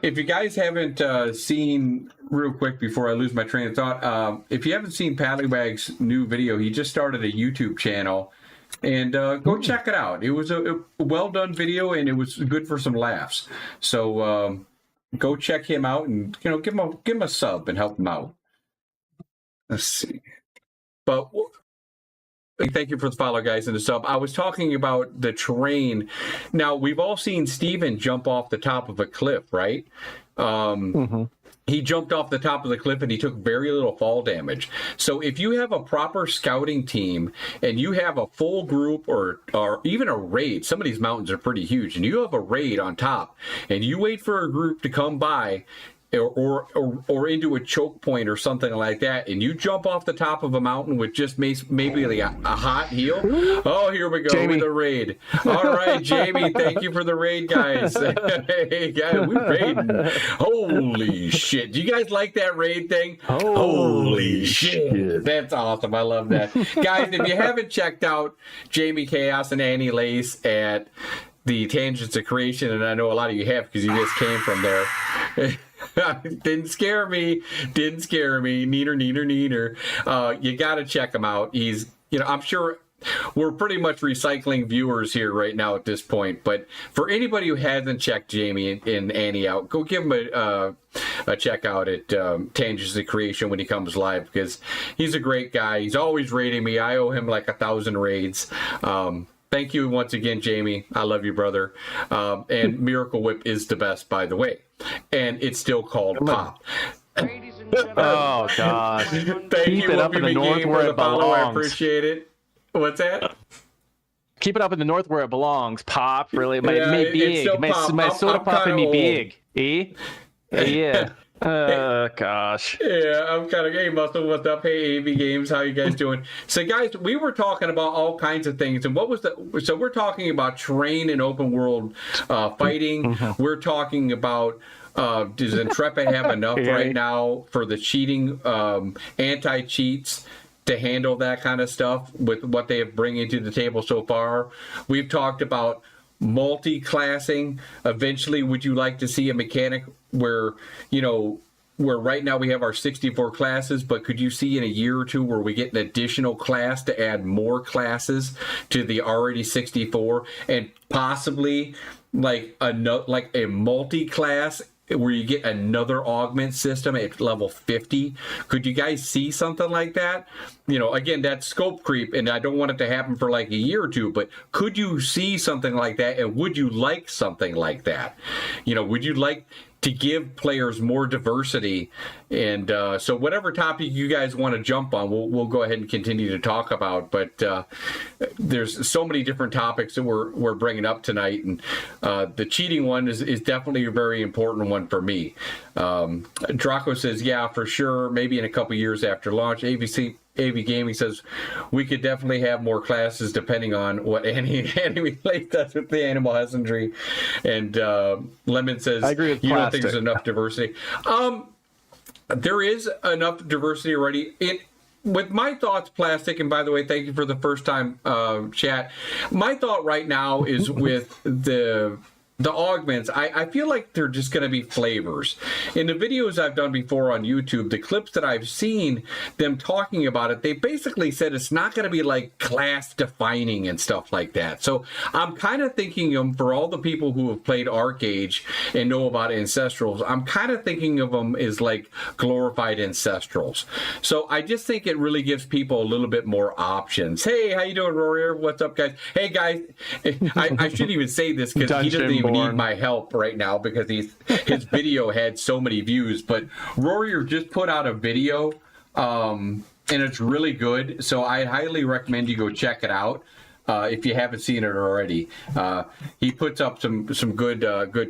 If you guys haven't seen, real quick before I lose my train of thought, if you haven't seen Pallywag's new video, he just started a YouTube channel, and go check it out. It was a well-done video, and it was good for some laughs. So go check him out, and give him a sub and help him out. Let's see. But thank you for the follow, guys, and the sub. I was talking about the terrain. Now, we've all seen Steven jump off the top of a cliff, right? He jumped off the top of the cliff and he took very little fall damage. So if you have a proper scouting team and you have a full group or even a raid, some of these mountains are pretty huge, and you have a raid on top and you wait for a group to come by, or into a choke point or something like that, and you jump off the top of a mountain with just maybe like a hot heel. Oh, here we go, Jamie. With a raid. All right, Jamie, thank you for the raid, guys. Hey, guys, we're raiding. Holy shit. Do you guys like that raid thing? Holy shit. That's awesome. I love that. Guys, if you haven't checked out Jamie Chaos and Annie Lace at the Tangents of Creation, and I know a lot of you have because you just came from there. Didn't scare me. Neener. You got to check him out. He's, I'm sure we're pretty much recycling viewers here right now at this point. But for anybody who hasn't checked Jamie and Annie out, go give him a check out at Tangents of Creation when he comes live, because he's a great guy. He's always raiding me. I owe him like 1,000 raids. Thank you once again, Jamie. I love you, brother. And Miracle Whip is the best, by the way. And it's still called Pop. Oh, God. Thank you, up in the north where it belongs. I appreciate it. What's that? Keep it up in the north where it belongs. Pop, really. Yeah, me big. My soda popping me big. Yeah. Gosh. Yeah, I'm kind of, hey, Muscle, what's up? Hey, AV Games, how you guys doing? So, guys, we were talking about all kinds of things, and so we're talking about terrain and open world fighting. We're talking about, does Intrepid have enough right now for the cheating, anti-cheats to handle that kind of stuff with what they have bringing to the table so far? We've talked about multi-classing. Eventually, would you like to see a mechanic where right now we have our 64 classes, but could you see in a year or two where we get an additional class to add more classes to the already 64, and possibly like a multi-class where you get another augment system at level 50. Could you guys see something like that? Again, that's scope creep, and I don't want it to happen for like a year or two, but could you see something like that, and would you like something like that? Would you like to give players more diversity? And so whatever topic you guys want to jump on, we'll go ahead and continue to talk about. But there's so many different topics that we're bringing up tonight, and the cheating one is definitely a very important one for me. Draco says, yeah, for sure, maybe in a couple years after launch. AV Gaming says we could definitely have more classes depending on what anime plays does with the animal husbandry. And Lemon says, I agree with you plastic. don't think there's enough diversity. There is enough diversity already. With my thoughts, Plastic, and by the way, thank you for the first time chat. My thought right now is with the augments, I feel like they're just going to be flavors. In the videos I've done before on YouTube, the clips that I've seen them talking about it, they basically said it's not going to be like class defining and stuff like that. So I'm kind of thinking for all the people who have played ArcAge and know about Ancestrals, I'm kind of thinking of them as like glorified Ancestrals. So I just think it really gives people a little bit more options. Hey, how you doing, Rory? What's up, guys? Hey, guys, I shouldn't even say this because he doesn't even need my help right now because his video had so many views. But Rory just put out a video, and it's really good. So I highly recommend you go check it out if you haven't seen it already. He puts up some good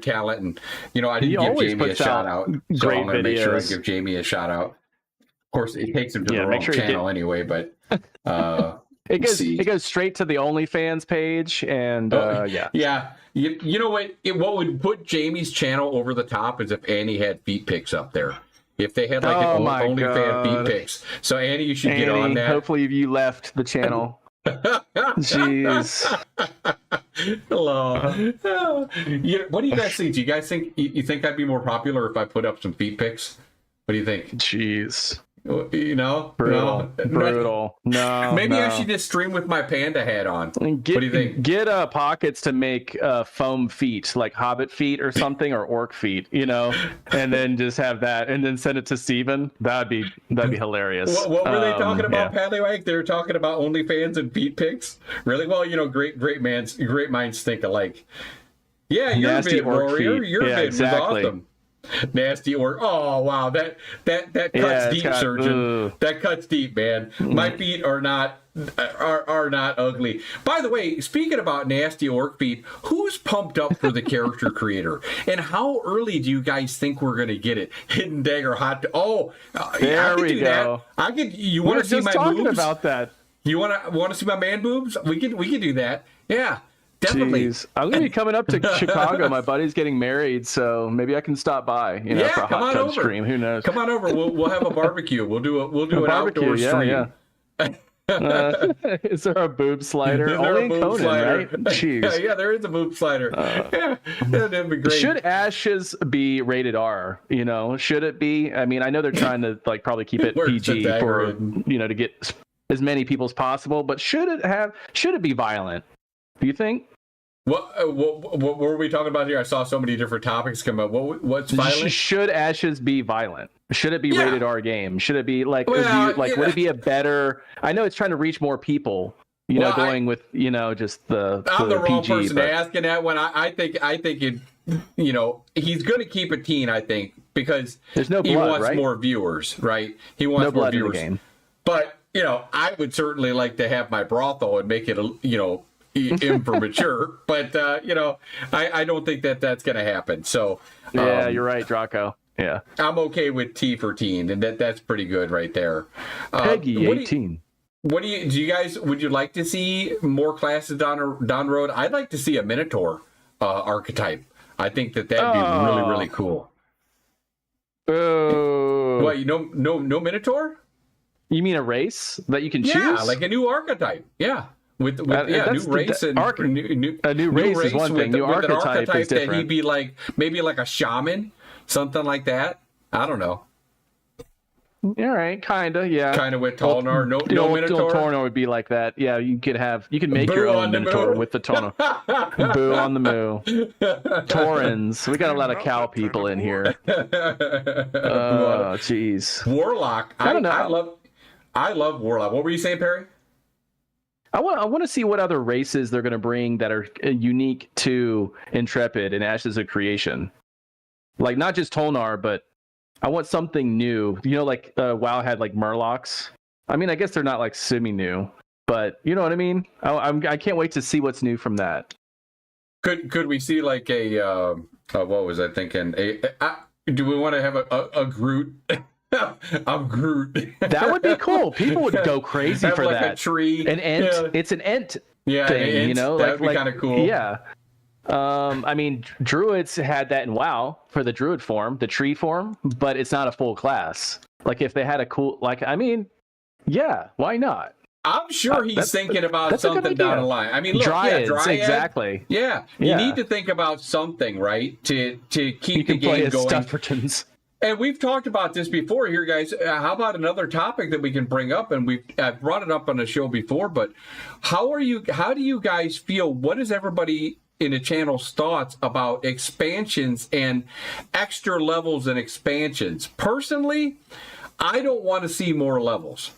talent, and I didn't give Jamie a shout out, so I'm going to make sure I give Jamie a shout out. Of course, it takes him to the wrong channel anyway, but. It goes straight to the OnlyFans page, and yeah. You know what? What would put Jamie's channel over the top is if Annie had feet pics up there. If they had like an OnlyFans feet pics. So Annie, you should get on that. Hopefully you left the channel. Jeez. Hello. What do you guys think? Do you guys think you think I'd be more popular if I put up some feet pics? What do you think? Jeez. Brutal. No. Maybe I should just stream with my panda hat on. What do you think? Get pockets to make foam feet, like Hobbit feet or something, or orc feet, and then just have that, and then send it to Steven. That'd be hilarious. What were they talking about, Pallywag? They were talking about OnlyFans and feet pics. Really? Well, great minds think alike. Yeah, you're vid, Rory. You're vid. Exactly. Awesome. Nasty orc. Oh wow, that cuts deep, surgeon. That cuts deep, man. My feet are not ugly. By the way, speaking about nasty orc feet, who's pumped up for the character creator? And how early do you guys think we're gonna get it? Hidden Dagger Hot. There we go. You want to see my talking boobs? About that. You want to see my man boobs? We can do that. Yeah. Definitely. Jeez. I'm going to be coming up to Chicago. My buddy's getting married, so maybe I can stop by, for a hot tub stream. Who knows? Come on over. We'll have a barbecue. We'll do an outdoor stream. Is there a boob slider? Only in Conan, right? Jeez. Yeah, there is a boob slider. That'd be great. Should Ashes be rated R? Should it be? I mean, I know they're trying to probably keep it PG for to get as many people as possible, but should it be violent? Do you think? What were we talking about here? I saw so many different topics come up. What's violent? Should Ashes be violent? Should it be rated R game? Should it be would it be a better? I know it's trying to reach more people. Going with just the. I'm the wrong PG, person asking that one. I think it. He's going to keep it teen. I think because there's no blood, he wants right? more viewers, right? He wants no more blood viewers. In the game. But I would certainly like to have my brothel and make it immature, but I don't think that's going to happen. So you're right, Draco. Yeah, I'm okay with T for teen, and that's pretty good right there. Peggy 18. Do you guys? Would you like to see more classes down the road? I'd like to see a Minotaur archetype. I think that'd be really really cool. Oh, what no Minotaur? You mean a race that you can choose? Yeah, like a new archetype. Yeah. With new race and a new race is one thing. New archetype is different. That he'd be maybe like a shaman, something like that. I don't know. All right, kinda, yeah. Kind of with Tolnar. No, The no old Minotaur. Torno would be like that. Yeah, you can make Boo your on own the Minotaur moo. with the Torno. Boo on the moo. Taurens. We got a lot of cow people in here. Oh, jeez. Warlock. I don't know. I love Warlock. What were you saying, Perry? I want to see what other races they're going to bring that are unique to Intrepid and Ashes of Creation. Like, not just Tolnar, but I want something new. You know, like WoW had like Murlocs. I mean, I guess they're not like semi-new, but you know what I mean? I can't wait to see what's new from that. Could we see like a what was I thinking? Do we want to have a Groot? I'm Groot. That would be cool. People would go crazy have for like that. A tree. An Ent. Yeah. It's an Ent Yeah, thing, you know? That would be kind of cool. Yeah. I mean, Druids had that in WoW for the Druid form, the tree form, but it's not a full class. Like, if they had a cool, like, I mean, yeah, why not? I'm sure he's thinking about something down the line. I mean, look, Dryads, Dryad, exactly. Yeah, you need to think about something, right, to keep the game going. Stuffertons. And we've talked about this before here, guys. How about another topic that we can bring up? And I've brought it up on the show before, but how do you guys feel? What is everybody in the channel's thoughts about expansions and extra levels and expansions? Personally, I don't want to see more levels.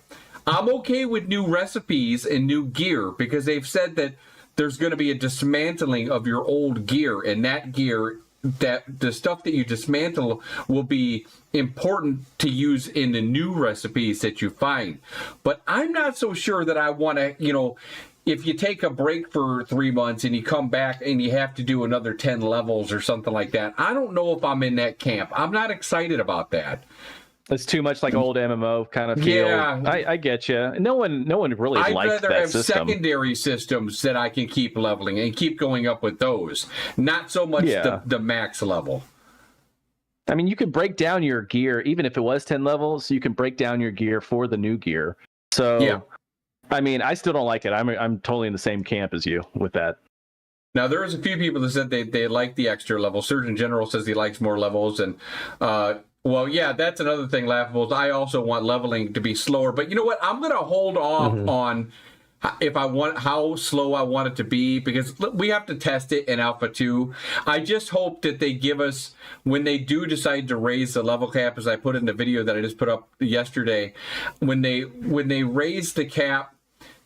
I'm okay with new recipes and new gear because they've said that there's going to be a dismantling of your old gear, and that gear, that the stuff that you dismantle will be important to use in the new recipes that you find. But I'm not so sure that I want to, you know, if you take a break for 3 months and you come back and you have to do another 10 levels or something like that, I don't know if I'm in that camp. I'm not excited about that. It's too much like old MMO kind of feel. Yeah, I get you. No one really liked that system. I'd rather have secondary systems that I can keep leveling and keep going up with those. Not so much the max level. I mean, you can break down your gear, even if it was 10 levels, you can break down your gear for the new gear. So, yeah. I mean, I still don't like it. I'm totally in the same camp as you with that. Now, there was a few people that said they like the extra level. Surgeon General says he likes more levels, and well, yeah, that's another thing, Laughable. I also want leveling to be slower. But you know what? I'm going to hold off on how slow I want it to be, because we have to test it in Alpha 2. I just hope that they give us, when they do decide to raise the level cap, as I put in the video that I just put up yesterday, when they raise the cap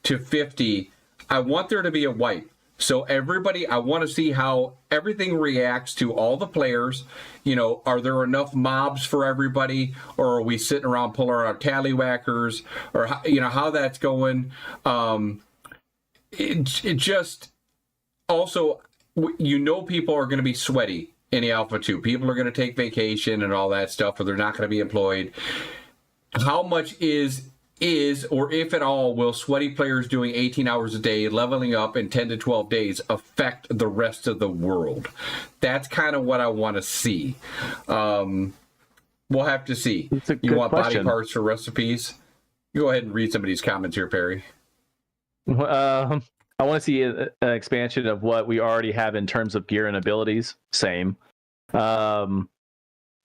to 50, I want there to be a wipe. So everybody, I want to see how everything reacts to all the players. You know, are there enough mobs for everybody, or are we sitting around pulling our tallywhackers, or you know how that's going? It just also, you know, people are going to be sweaty in the Alpha 2. People are going to take vacation and all that stuff, or they're not going to be employed. How much is, or if at all, will sweaty players doing 18 hours a day, leveling up in 10 to 12 days affect the rest of the world? That's kind of what I want to see. We'll have to see. You want body parts for recipes? Go ahead and read some of these comments here, Perry. I want to see an expansion of what we already have in terms of gear and abilities. Same.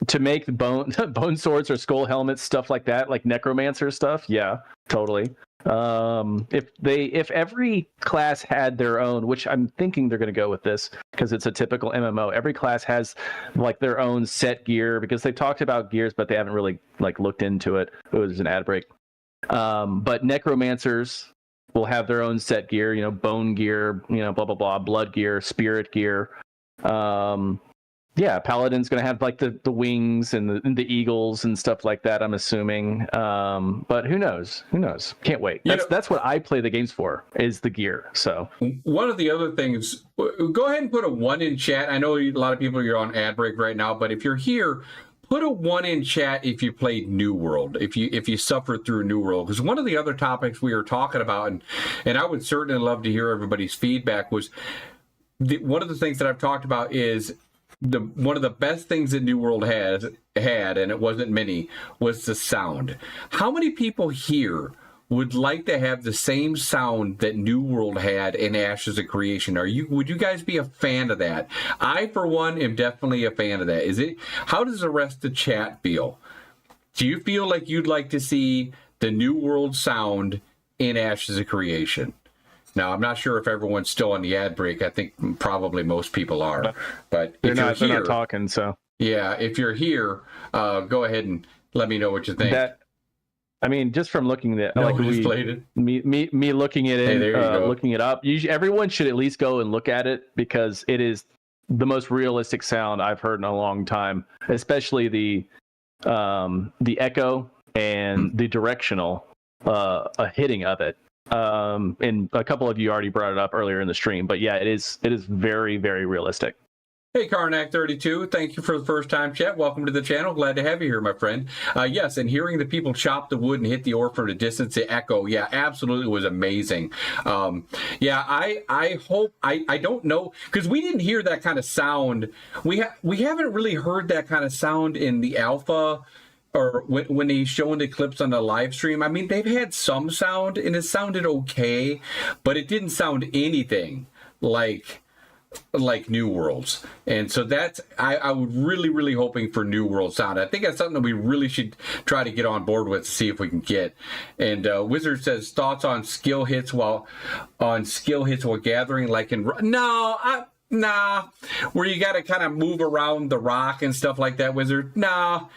To make bone swords or skull helmets, stuff like that, like necromancer stuff, yeah, totally. If every class had their own, which I'm thinking they're going to go with this because it's a typical MMO. Every class has like their own set gear, because they've talked about gears, but they haven't really like looked into it. Oh, there's an ad break. But necromancers will have their own set gear, you know, bone gear, you know, blah blah blah, blood gear, spirit gear. Yeah, Paladin's going to have like the wings and the eagles and stuff like that, I'm assuming. But who knows? Who knows? Can't wait. That's what I play the games for, is the gear. So one of the other things, go ahead and put a 1 in chat. I know a lot of people are on ad break right now, but if you're here, put a 1 in chat if you played New World, if you suffered through New World. Because one of the other topics we were talking about, and I would certainly love to hear everybody's feedback, was one of the things that I've talked about is one of the best things that New World had, and it wasn't many, was the sound. How many people here would like to have the same sound that New World had in Ashes of Creation? Would you guys be a fan of that? I, for one, am definitely a fan of that. How does the rest of the chat feel? do you feel like you'd like to see the New World sound in Ashes of Creation? Now, I'm not sure if everyone's still on the ad break. I think probably most people are. But they're if you're not, here, they're not talking. So yeah, if you're here, go ahead and let me know what you think. I mean, just from looking at No, played it. me looking at Hey, there you go. looking it up. Everyone should at least go and look at it because it is the most realistic sound I've heard in a long time. Especially the echo and the directional hitting of it. And a couple of you already brought it up earlier in the stream, but yeah, it is very, very realistic. Hey, Karnak32, thank you for the first time chat. Welcome to the channel. Glad to have you here, my friend. Yes, and hearing the people chop the wood and hit the ore from a distance, the echo, yeah, absolutely was amazing. Yeah, I hope, I don't know, because we didn't hear that kind of sound. We haven't really heard that kind of sound in the alpha or when he's showing the clips on the live stream. I mean, they've had some sound and it sounded okay, but it didn't sound anything like New Worlds. And so that's, I would really hoping for New World sound. I think that's something that we really should try to get on board with to see if we can get. And Wizard says thoughts on skill hits while gathering, like in nah, where you got to kind of move around the rock and stuff like that, Wizard. Nah,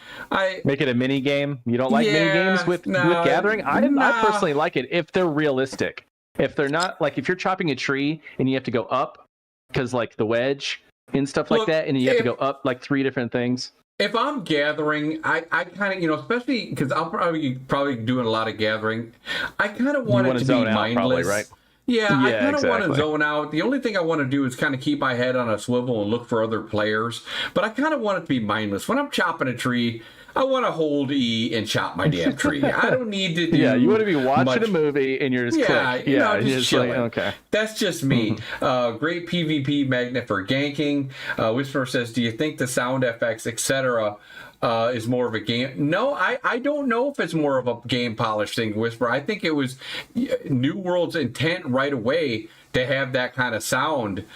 make it a mini game. You don't like mini games with gathering? I personally like it if they're realistic. If they're not, like if you're chopping a tree and you have to go up because like the wedge and stuff like that, and you have to go up like 3 different things. If I'm gathering, I kind of, especially because I'll probably doing a lot of gathering, I kind of want it to be mindless. Probably, right? Yeah, I kind of want to zone out. The only thing I want to do is kind of keep my head on a swivel and look for other players. But I kind of want it to be mindless. When I'm chopping a tree, I want to hold E and chop my damn tree. I don't need to do you want to be watching a movie and you're just click. Just chilling. Like, okay. That's just me. Great PvP magnet for ganking. Whisperer says, do you think the sound effects, etc., is more of a game? No, I don't know if it's more of a game polish thing, Whisper. I think it was New World's intent right away to have that kind of sound.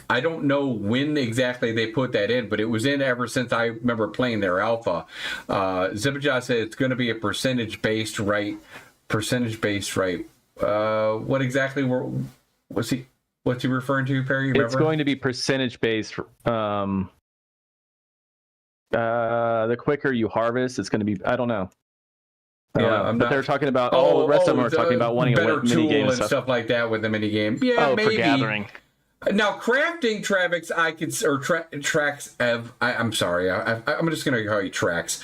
I don't know when exactly they put that in, but it was in ever since I remember playing their alpha. Zibajah said it's going to be a percentage-based rate. What exactly what's he referring to, Perry? It's going to be percentage-based. The quicker you harvest, it's going to be, I don't know. But they're talking about, the rest of them are talking about wanting better a mini game and stuff like that with the mini game. Yeah, maybe. For gathering. Now, crafting, Travix, Trax, I'm sorry, I'm just going to call you Trax.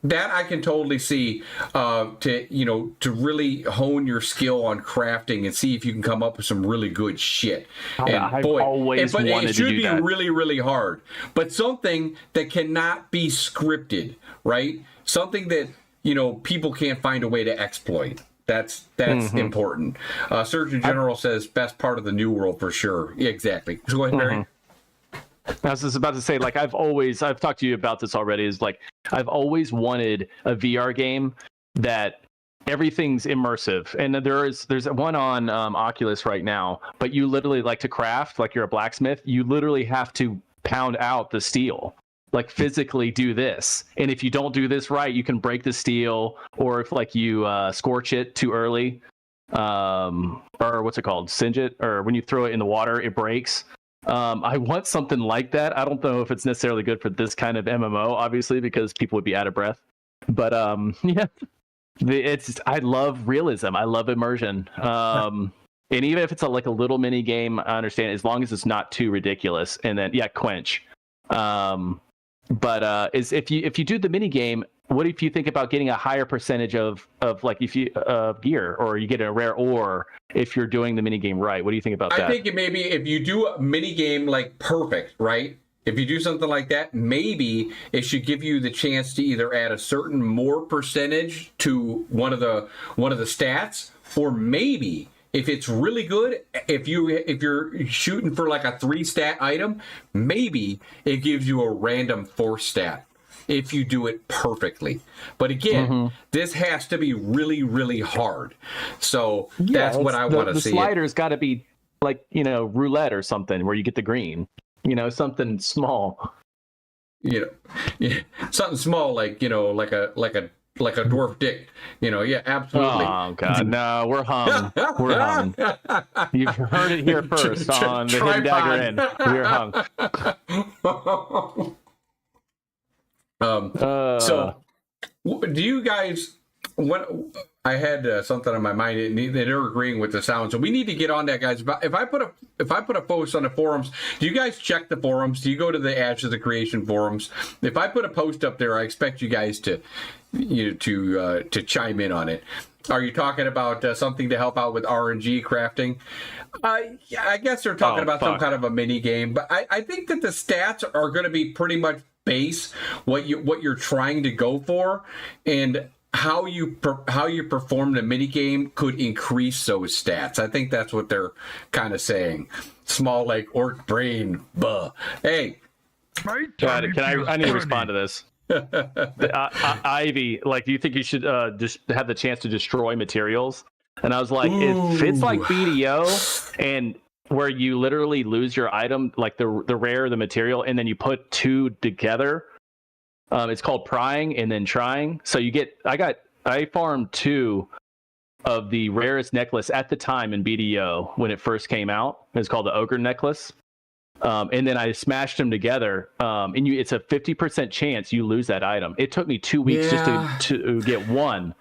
That I can totally see to really hone your skill on crafting and see if you can come up with some really good shit. And boy, it should be really hard. But something that cannot be scripted, right? Something that, people can't find a way to exploit. That's important. Surgeon General says best part of the New World for sure. Yeah, exactly. So go ahead, Barry. I was just about to say, like, I've talked to you about this already, is like, I've always wanted a VR game that everything's immersive. And there's one on Oculus right now, but you literally, like, to craft, like you're a blacksmith, you literally have to pound out the steel, like physically do this. And if you don't do this right, you can break the steel, or if like you scorch it too early, or what's it called? Singe it, or when you throw it in the water, it breaks. I want something like that. I don't know if it's necessarily good for this kind of MMO, obviously, because people would be out of breath. But yeah, I love realism. I love immersion. And even if it's like a little mini game, I understand, as long as it's not too ridiculous. And then quench. But if you do the mini game, what if you think about getting a higher percentage of like if you gear, or you get a rare ore if you're doing the mini game right? What do you think about that? I think maybe if you do a mini game like perfect, right? If you do something like that, maybe it should give you the chance to either add a certain more percentage to one of the stats, or maybe if it's really good, if you're shooting for like a 3-stat item, maybe it gives you a random 4-stat if you do it perfectly. But again, this has to be really hard. So that's what I want to see. The slider's got to be like, roulette or something where you get the green, something small. you know, yeah, something small like like a dwarf dick. Yeah, absolutely. Oh God, no, we're hung. We're hung. You've heard it here first on the Hidden Dagger Inn. We're hung. So, do you guys? What I had something on my mind. They're agreeing with the sound, so we need to get on that, guys. If I put a post on the forums, do you guys check the forums? Do you go to the Ashes of Creation forums? If I put a post up there, I expect you guys to chime in on it. Are you talking about something to help out with RNG crafting? Yeah, I guess they're talking about some kind of a mini game, but I think that the stats are going to be pretty much base what you're trying to go for, and how you perform the mini game could increase those stats. I think that's what they're kind of saying. Small like orc brain, buh. Hey, God, I need to respond to this. Ivy, like, do you think you should just have the chance to destroy materials? And I was like, if it's like BDO, and where you literally lose your item, like the rare, the material, and then you put two together. It's called prying and then trying. So I farmed 2 of the rarest necklace at the time in BDO when it first came out. It's called the Ogre necklace. And then I smashed them together. And it's a 50% chance you lose that item. It took me 2 weeks just to get one.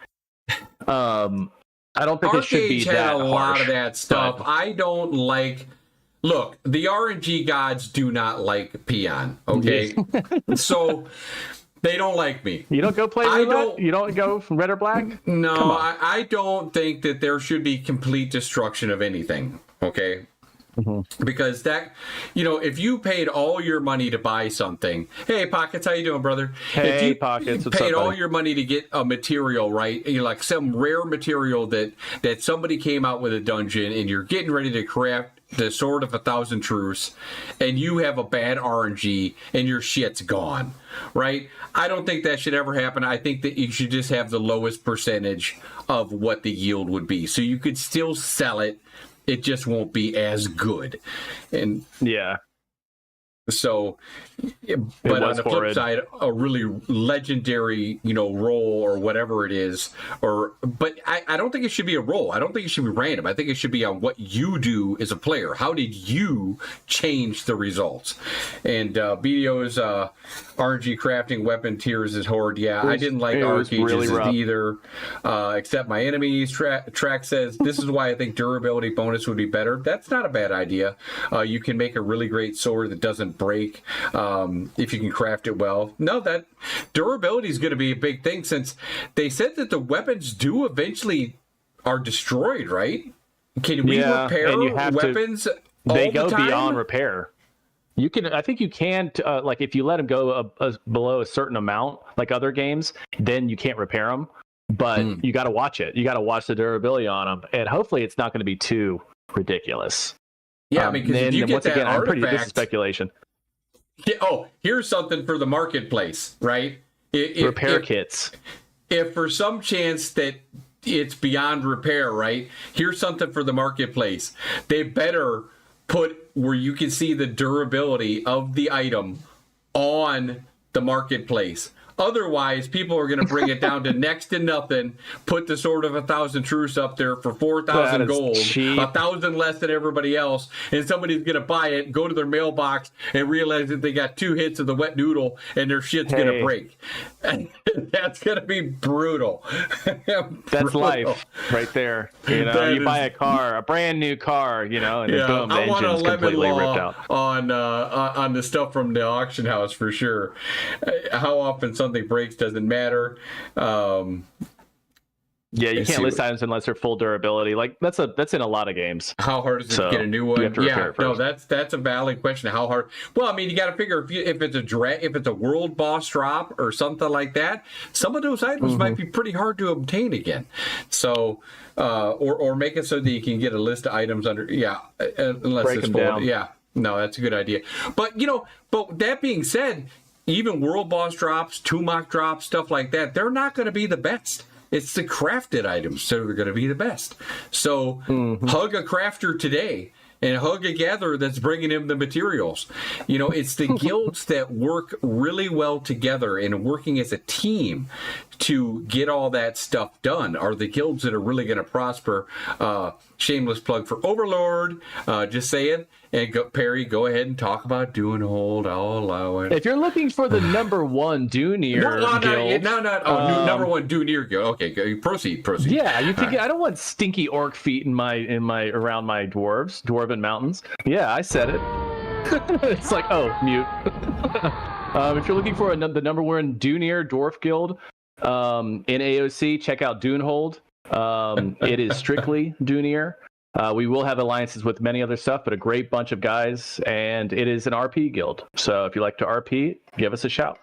I don't think it should be that a harsh, lot of that stuff. But I don't like. Look, the RNG gods do not like Peon. Okay, so they don't like me. You don't go play roulette? You don't go from red or black? No, I don't think that there should be complete destruction of anything. Okay. Mm-hmm. Because that, if you paid all your money to buy something, hey Pockets, how you doing, brother? Hey if you Pockets, what's paid up, all buddy? your money to get a material, right? Like some rare material that somebody came out with a dungeon, and you're getting ready to craft the Sword of 1,000 Truths, and you have a bad RNG, and your shit's gone, right? I don't think that should ever happen. I think that you should just have the lowest percentage of what the yield would be, so you could still sell it. It just won't be as good. And yeah. So, but on the flip side, a really legendary, role or whatever it is, but I don't think it should be a role. I don't think it should be random. I think it should be on what you do as a player. How did you change the results? And BDO's RNG crafting weapon tiers is horde. Yeah, I didn't like arcages either, except my enemies. Track says, this is why I think durability bonus would be better. That's not a bad idea. You can make a really great sword that doesn't break if you can craft it well. No, that durability is going to be a big thing, since they said that the weapons do eventually are destroyed, right? Can we repair weapons all they go the time? Beyond repair. You can, I think you can, like if you let them go below a certain amount, like other games, then you can't repair them. But you got to watch it. You got to watch the durability on them, and hopefully it's not going to be too ridiculous. Yeah, because if you get that artifact, this is speculation. Here's something for the marketplace, right? Repair kits. If for some chance that it's beyond repair, right? Here's something for the marketplace. They better put where you can see the durability of the item on the marketplace. Otherwise, people are going to bring it down to next to nothing, put the Sword of 1,000 Truths up there for 4,000 gold, cheap. 1,000 less than everybody else, and somebody's going to buy it, go to their mailbox, and realize that they got 2 hits of the wet noodle, and their shit's going to break. That's going to be brutal. That's life right there. You buy a car, a brand new car, and boom, the engine's completely ripped out. On the stuff from the auction house for sure. How often something breaks doesn't matter. Yeah, you can't list items unless they're full durability. Like that's in a lot of games. How hard is it to get a new one? That's a valid question. How hard? Well, I mean, you got to figure if it's a world boss drop or something like that, some of those items might be pretty hard to obtain again. So, or make it so that you can get a list of items under. Yeah, unless break it's them full. down. Yeah, no, that's a good idea. But but that being said, even world boss drops, 2 mock drops, stuff like that, they're not going to be the best. It's the crafted items that are going to be the best. So hug a crafter today and hug a gatherer that's bringing him the materials. It's the guilds that work really well together and working as a team to get all that stuff done are the guilds that are really going to prosper. Shameless plug for Overlord. Just saying. And Perry, go ahead and talk about Dunehold. I'll allow it. If you're looking for the number one Dunir guild, number one Dunir guild. Okay, proceed. Yeah, you could. I don't want stinky orc feet in my around my dwarven mountains. Yeah, I said it. It's like, oh, mute. If you're looking for the number one Dunir dwarf guild in AOC, check out Dunehold. It is strictly Dunir. We will have alliances with many other stuff, but a great bunch of guys, and it is an RP guild. So if you like to RP, give us a shout.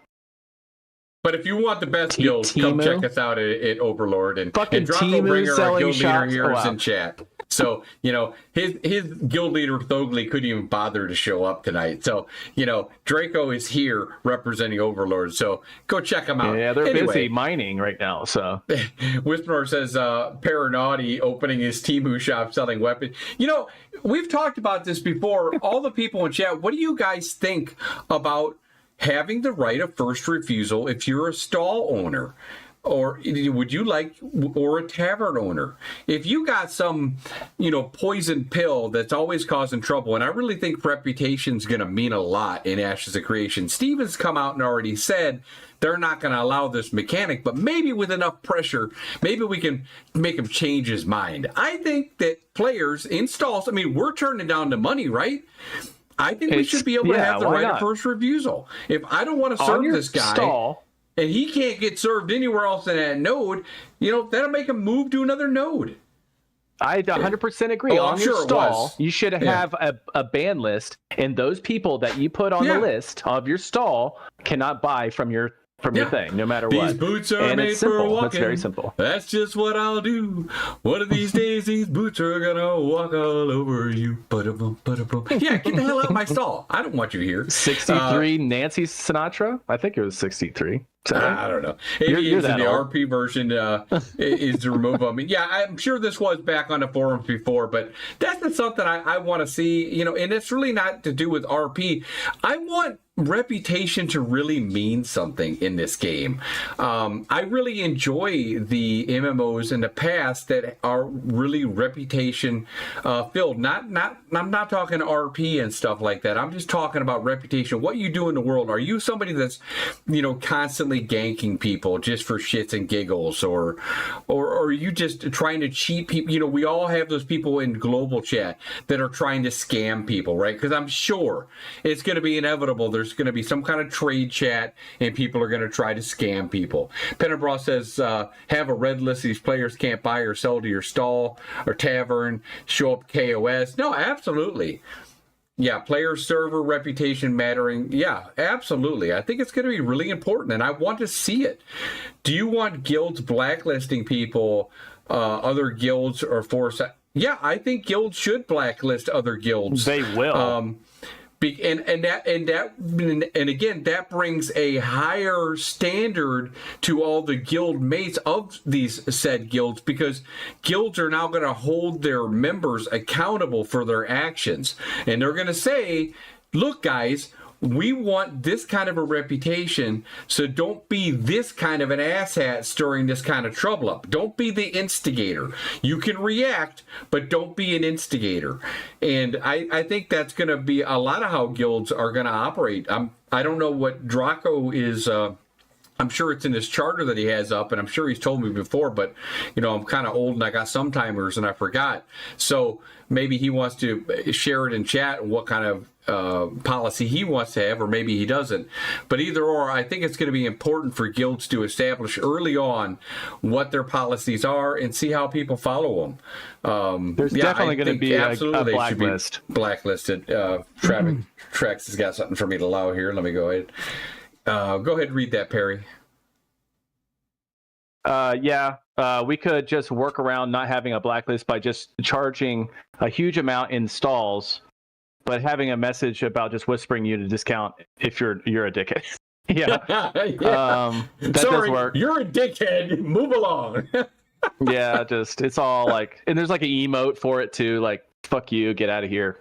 But if you want the best guild, come check us out at Overlord. And Draco Bringer, our guild leader here, is in chat. So, his guild leader, Thogli, couldn't even bother to show up tonight. So, Draco is here representing Overlord. So, go check him out. Yeah, they're busy mining right now. So, Whisperer says, Peranaught opening his Temu shop selling weapons. We've talked about this before. All the people in chat, what do you guys think about having the right of first refusal if you're a stall owner? Or would you or a tavern owner? If you got some, poison pill that's always causing trouble, and I really think reputation's going to mean a lot in Ashes of Creation. Steven's come out and already said they're not going to allow this mechanic, but maybe with enough pressure, maybe we can make him change his mind. I think that players in stalls, we're turning down the money, right? I think we should be able to have the right of first refusal. If I don't want to serve this guy, and he can't get served anywhere else in that node, that'll make him move to another node. I 100% agree. On your stall, you should have a ban list, and those people that you put on the list of your stall cannot buy from your thing, no matter what. These boots are made for walking. It's very simple. That's just what I'll do. One of these days, these boots are gonna walk all over you. Ba-da-boom, ba-da-boom. Yeah, get the hell out of my stall. I don't want you here. 63 Nancy Sinatra? I think it was 63. I don't know. Maybe it's in the RP version is to remove them. Yeah, I'm sure this was back on the forums before, but that's not something I want to see, and it's really not to do with RP. I want reputation to really mean something in this game. I really enjoy the MMOs in the past that are really reputation filled. I'm not talking RP and stuff like that. I'm just talking about reputation. What you do in the world. Are you somebody that's, constantly ganking people just for shits and giggles, or are you just trying to cheat people? We all have those people in global chat that are trying to scam people, right? Because I'm sure it's going to be inevitable. There's going to be some kind of trade chat and people are going to try to scam people. Penabra says, have a red list these players can't buy or sell to your stall or tavern, show up KOS. No, absolutely. Yeah, player server reputation mattering. Yeah, absolutely. I think it's going to be really important, and I want to see it. Do you want guilds blacklisting people, other guilds, or force? Yeah, I think guilds should blacklist other guilds. They will. And again, that brings a higher standard to all the guild mates of these said guilds, because guilds are now going to hold their members accountable for their actions. And they're going to say, look, guys, we want this kind of a reputation, so don't be this kind of an asshat stirring this kind of trouble up. Don't be the instigator. You can react, but don't be an instigator. And I think that's going to be a lot of how guilds are going to operate. I don't know what Draco is... I'm sure it's in his charter that he has up, and I'm sure he's told me before, but, I'm kind of old and I got some timers and I forgot. So maybe he wants to share it in chat what kind of policy he wants to have, or maybe he doesn't. But either or, I think it's going to be important for guilds to establish early on what their policies are and see how people follow them. There's definitely going to be a blacklist. Should be blacklisted. Traffic Trex has got something for me to allow here. Let me go ahead. Go ahead and read that, Perry. We could just work around not having a blacklist by just charging a huge amount in stalls, but having a message about just whispering you to discount if you're a dickhead. Yeah. Yeah. That Sorry, does work. You're a dickhead. Move along. Yeah, it's all like, and there's like an emote for it too, like fuck you, get out of here.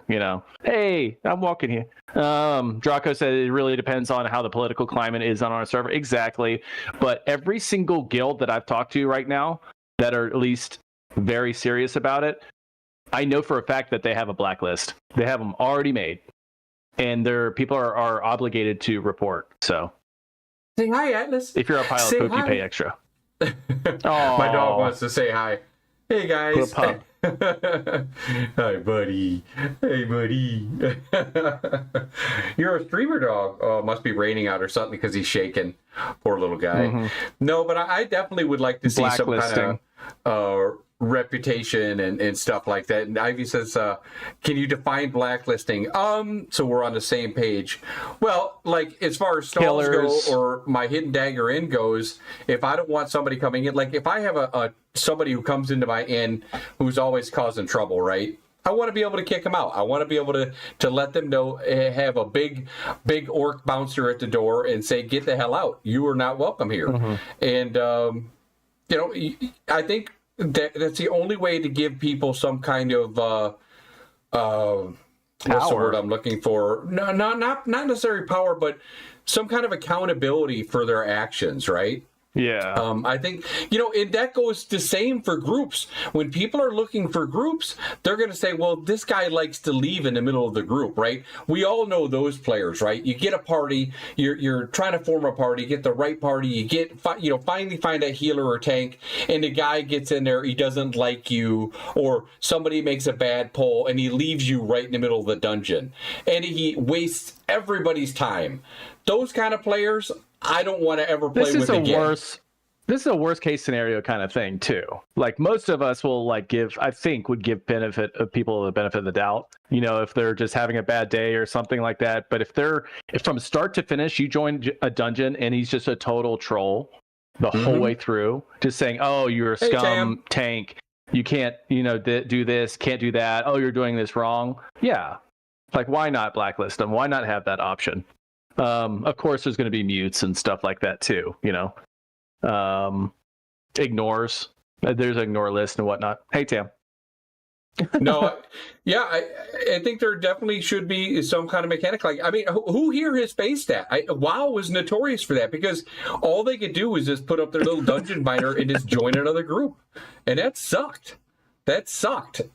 Hey, I'm walking here. Draco said it really depends on how the political climate is on our server. Exactly. But every single guild that I've talked to right now that are at least very serious about it, I know for a fact that they have a blacklist. They have them already made. And their people are obligated to report. So say hi, Atlas. If you're a pilot poop, you pay extra. My dog wants to say hi. Hey guys. Hi buddy. Hey buddy. You're a streamer dog. Oh, it must be raining out or something because he's shaking. Poor little guy. Mm-hmm. No, but I definitely would like to see some kind of reputation and stuff like that. And Ivy says, can you define blacklisting? So we're on the same page. Well, like as far as stalls go or my hidden dagger inn goes, if I don't want somebody coming in, like if I have a somebody who comes into my inn who's always causing trouble, right? I want to be able to kick them out. I want to be able to let them know, have a big orc bouncer at the door and say, get the hell out. You are not welcome here. Mm-hmm. And, I think that's the only way to give people some kind of what's the word I'm looking for? No, not necessarily power, but some kind of accountability for their actions, right? Yeah. I think, and that goes the same for groups. When people are looking for groups, they're going to say, well, this guy likes to leave in the middle of the group, right? We all know those players, right? You get a party, you're trying to form a party, get the right party, you get, finally find a healer or tank, and the guy gets in there, he doesn't like you, or somebody makes a bad pull, and he leaves you right in the middle of the dungeon. And he wastes everybody's time. Those kind of players, I don't want to ever play with again. This is a worst case scenario kind of thing too. Like most of us will would give benefit of people the benefit of the doubt. If they're just having a bad day or something like that. But if from start to finish you join a dungeon and he's just a total troll the whole way through, just saying, "Oh, you're a scum tank. You can't, do this, can't do that. Oh, you're doing this wrong." Yeah, like why not blacklist them? Why not have that option? Of course, there's going to be mutes and stuff like that too. Ignores. There's an ignore list and whatnot. Hey, Tam. No, yeah, I think there definitely should be some kind of mechanic. Like, I mean, who here has faced that? WoW was notorious for that because all they could do was just put up their little dungeon binder and just join another group, and that sucked.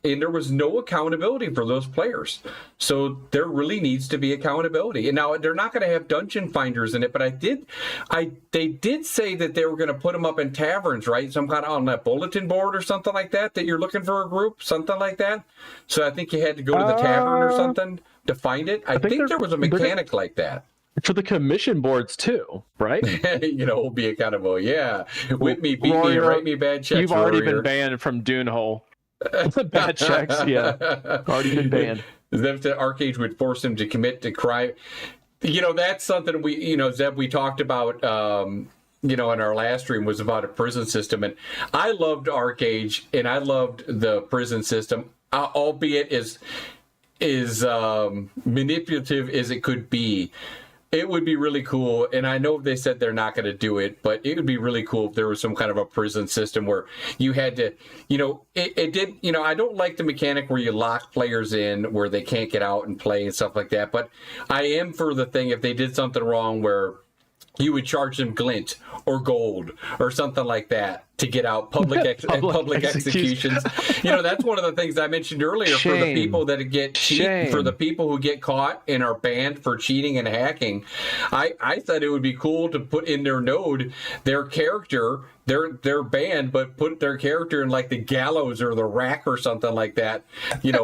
And there was no accountability for those players. So there really needs to be accountability. And now they're not going to have dungeon finders in it, but they did say that they were going to put them up in taverns, right? Some kind of on that bulletin board or something like that you're looking for a group, something like that. So I think you had to go to the tavern or something to find it. I think there was a mechanic like that. For the commission boards too, right? We'll be accountable. Yeah. Whip me, beat me, write me bad checks. You've already been banned from Dunehole. Bad checks, yeah. Already been banned. If the Arcade would force him to commit to crime. That's something Zeb, we talked about, in our last stream was about a prison system. And I loved Arcade and I loved the prison system, albeit as manipulative as it could be. It would be really cool, and I know they said they're not going to do it, but it would be really cool if there was some kind of a prison system where you had to, it did, I don't like the mechanic where you lock players in where they can't get out and play and stuff like that, but I am for the thing if they did something wrong where you would charge them glint or gold or something like that to get out. Public executions. That's one of the things I mentioned earlier. For the people that get for the people who get caught and are banned for cheating and hacking. I thought it would be cool to put in their node their character. They're banned, but put their character in like the gallows or the rack or something like that,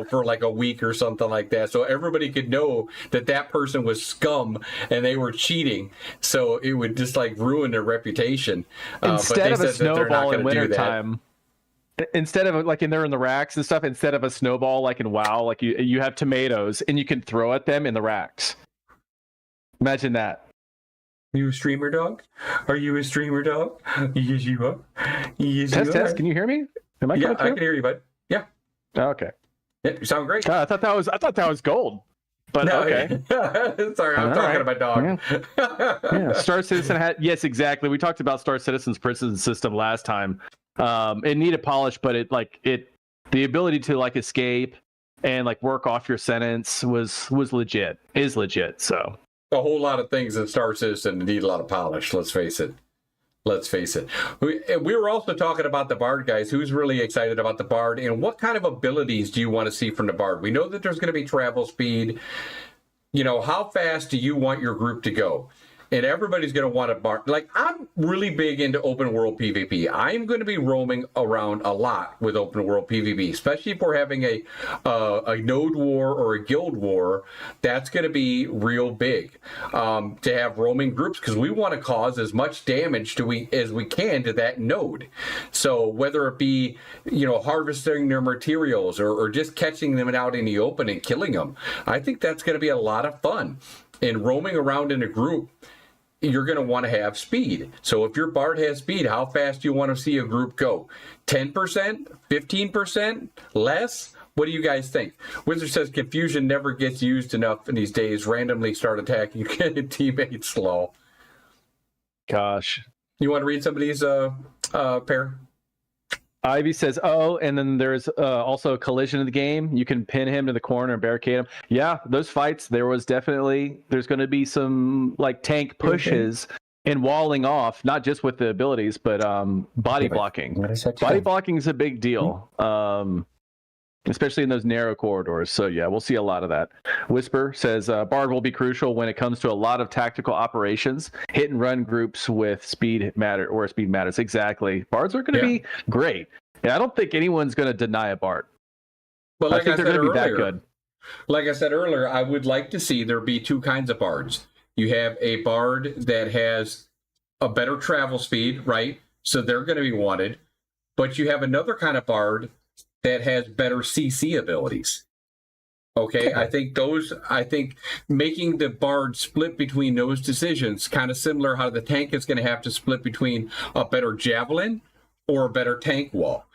for like a week or something like that. So everybody could know that person was scum and they were cheating. So it would just like ruin their reputation. Instead of a snowball in wintertime, instead of like they're in the racks and stuff, instead of a snowball like in WoW, like you have tomatoes and you can throw at them in the racks. Imagine that. Are you a streamer dog? Are you a streamer dog? Yes, you are. Yes, test. Can you hear me? Am I I can hear you, bud. Yeah. Okay. Yeah, you sound great. I thought that was gold. But no, okay. Sorry, I'm talking to my dog. Yeah. Star Citizen had exactly. We talked about Star Citizen's prison system last time. It needed polish, but the ability to escape and like work off your sentence was legit, is legit. So a whole lot of things in Star Citizen need a lot of polish. Let's face it. Let's face it. We were also talking about the Bard, guys. Who's really excited about the Bard, and what kind of abilities do you want to see from the Bard? We know that there's going to be travel speed. You know, how fast do you want your group to go? And everybody's going to want a Bard. Like, I'm really big into open world PvP. I'm going to be roaming around a lot with open world PvP, especially if we're having a node war or a guild war. That's going to be real big to have roaming groups, because we want to cause as much damage as we can to that node. So whether it be, you know, harvesting their materials or just catching them out in the open and killing them, I think that's going to be a lot of fun. And roaming around in a group, you're going to want to have speed. So if your Bard has speed, how fast do you want to see a group go? 10%? 15%? Less? What do you guys think? Wizard says confusion never gets used enough in these days. Randomly start attacking teammates slow. Gosh. You want to read some of these, pair? Ivy says, oh, and then there's also a collision in the game. You can pin him to the corner and barricade him. Yeah, those fights, there's going to be some like tank pushes and walling off, not just with the abilities, but body blocking. Body blocking is a big deal, especially in those narrow corridors. So yeah, we'll see a lot of that. Whisper says, Bard will be crucial when it comes to a lot of tactical operations, hit and run groups with speed matters. Exactly. Bards are going to be great. And I don't think anyone's going to deny a Bard. But like I think they're going to be that good. Like I said earlier, I would like to see there be two kinds of Bards. You have a Bard that has a better travel speed, right? So they're going to be wanted. But you have another kind of Bard that has better CC abilities. Okay, I think making the Bard split between those decisions, kind of similar how the tank is going to have to split between a better javelin or a better tank wall.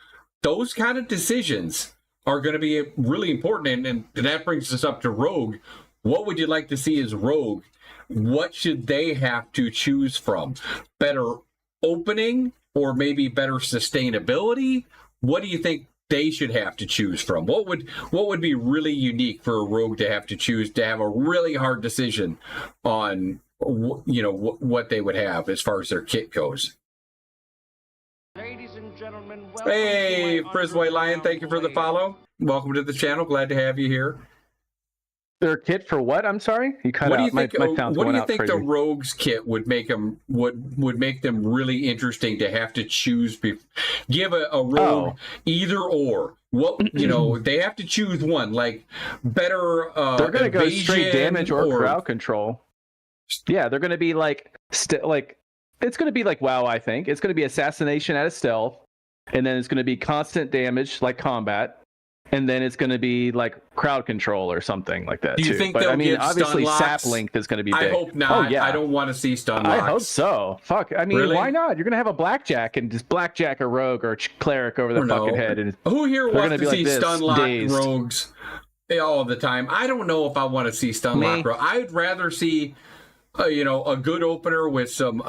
Those kind of decisions are going to be really important, and that brings us up to Rogue. What would you like to see as Rogue? What should they have to choose from? Better opening or maybe better sustainability? What do you think they should have to choose from? What would be really unique for a Rogue to have to choose, to have a really hard decision on, you know, what they would have as far as their kit goes? Ladies and gentlemen, welcome Hey, to my Frizzway Lion, underground thank you for the lair. follow. Welcome to the channel. Glad to have you here. Their kit for what? I'm sorry, you cut What do out. you think? My sound's What do going you out think crazy. the Rogues kit would make them would make them really interesting to have to choose? Give a Rogue either or. What, you know, they have to choose one, like better. They're going to go straight evasion damage or crowd control. Yeah, they're going to be like it's going to be like WoW. I think it's going to be assassination at a stealth, and then it's going to be constant damage like combat. And then it's going to be like crowd control or something like that. Do you too. think But they'll I mean, give obviously, stun sap locks? length is going to be big. I hope not. Oh, yeah. I don't want to see stun locks. I hope so. Fuck. I mean, Really? why not? You're going to have a blackjack and just blackjack a rogue or cleric over their fucking head. And Who here they're wants gonna to be like see this, stun lock dazed. Rogues all the time? I don't know if I want to see stun Me? lock rogue. I'd rather see you know, a good opener with some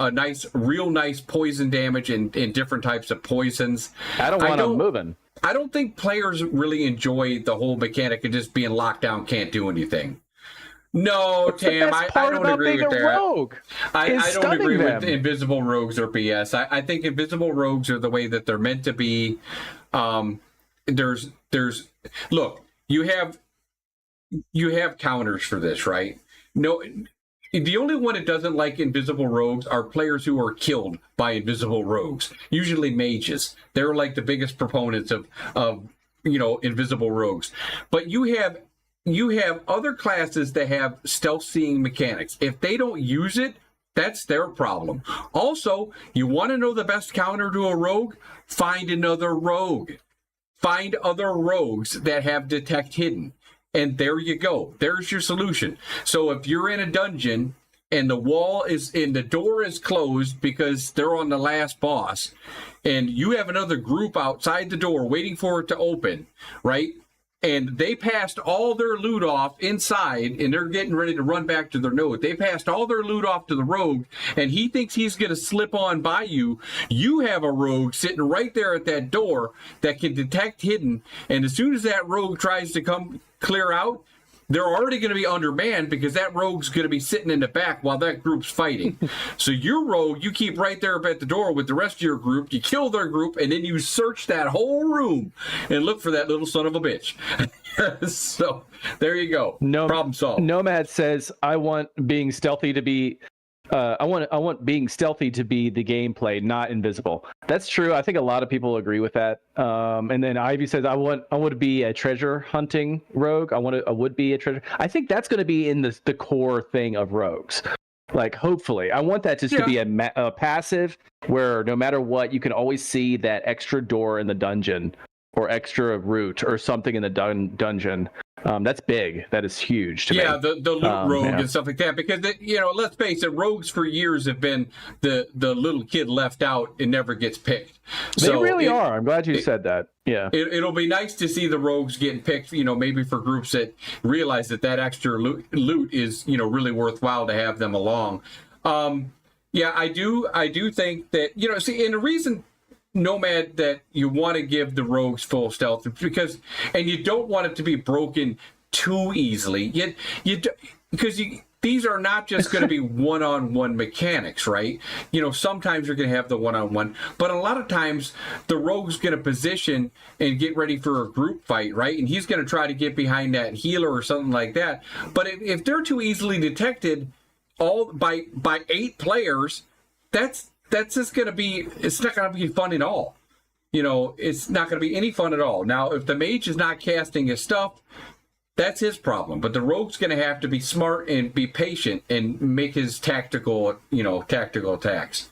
real nice poison damage and different types of poisons. I don't want them moving. I don't think players really enjoy the whole mechanic of just being locked down, can't do anything. No, Tam, I don't agree with that. Rogue I don't stunning agree them. with invisible rogues or BS. I think invisible rogues are the way that they're meant to be. Look, you have counters for this, right? No, the only one that doesn't like invisible rogues are players who are killed by invisible rogues. Usually mages. They're like the biggest proponents of invisible rogues. But you have other classes that have stealth seeing mechanics. If they don't use it, that's their problem. Also, you want to know the best counter to a rogue? Find another rogue. Find other rogues that have detect hidden. And there you go. There's your solution. So if you're in a dungeon and the door is closed because they're on the last boss, and you have another group outside the door waiting for it to open, right? and they passed all their loot off inside, and they're getting ready to run back to their node. They passed all their loot off to the rogue, and he thinks he's going to slip on by you. You have a rogue sitting right there at that door that can detect hidden, and as soon as that rogue tries to come clear out, they're already going to be undermanned because that rogue's going to be sitting in the back while that group's fighting. So your rogue, you keep right there at the door with the rest of your group. You kill their group, and then you search that whole room and look for that little son of a bitch. So there you go. Problem solved. Nomad says, "I want being stealthy to be." I want being stealthy to be the gameplay, not invisible. That's true. I think a lot of people agree with that. And then Ivy says, I want to be a treasure hunting rogue. I would be a treasure. I think that's going to be in the core thing of rogues. Like, hopefully, I want that just to be a passive where no matter what, you can always see that extra door in the dungeon or extra route or something in the dungeon. That's big. That is huge to me. Yeah, the loot rogue and stuff like that. Because, let's face it, rogues for years have been the little kid left out and never gets picked. They really are. I'm glad you said that. Yeah. It'll be nice to see the rogues getting picked, maybe for groups that realize that extra loot is, really worthwhile to have them along. I do think that, and the reason, Nomad, that you want to give the rogues full stealth because you don't want it to be broken too easily. Because these are not just going to be one-on-one mechanics, right? Sometimes you're going to have the one-on-one, but a lot of times the rogue's going to position and get ready for a group fight, right? And he's going to try to get behind that healer or something like that. But if they're too easily detected, all by 8 players, that's just going to be, it's not going to be fun at all. It's not going to be any fun at all. Now, if the mage is not casting his stuff, that's his problem. But the rogue's going to have to be smart and be patient and make his tactical attacks.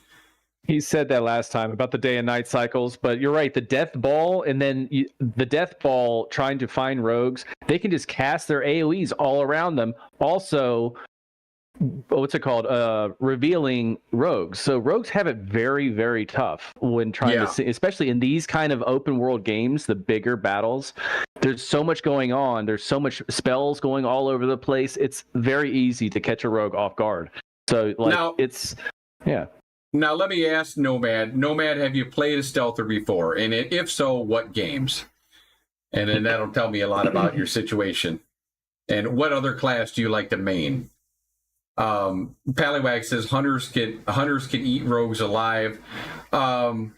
He said that last time about the day and night cycles, but you're right. The death ball and then the death ball trying to find rogues, they can just cast their AoEs all around them. Also, what's it called? Revealing rogues. So rogues have it very, very tough when trying to see, especially in these kind of open world games, the bigger battles. There's so much going on. There's so much spells going all over the place. It's very easy to catch a rogue off guard. So Now let me ask Nomad, have you played a stealther before? And if so, what games? And then that'll tell me a lot about your situation. And what other class do you like to main? Pallywag says hunters can eat rogues alive. We'll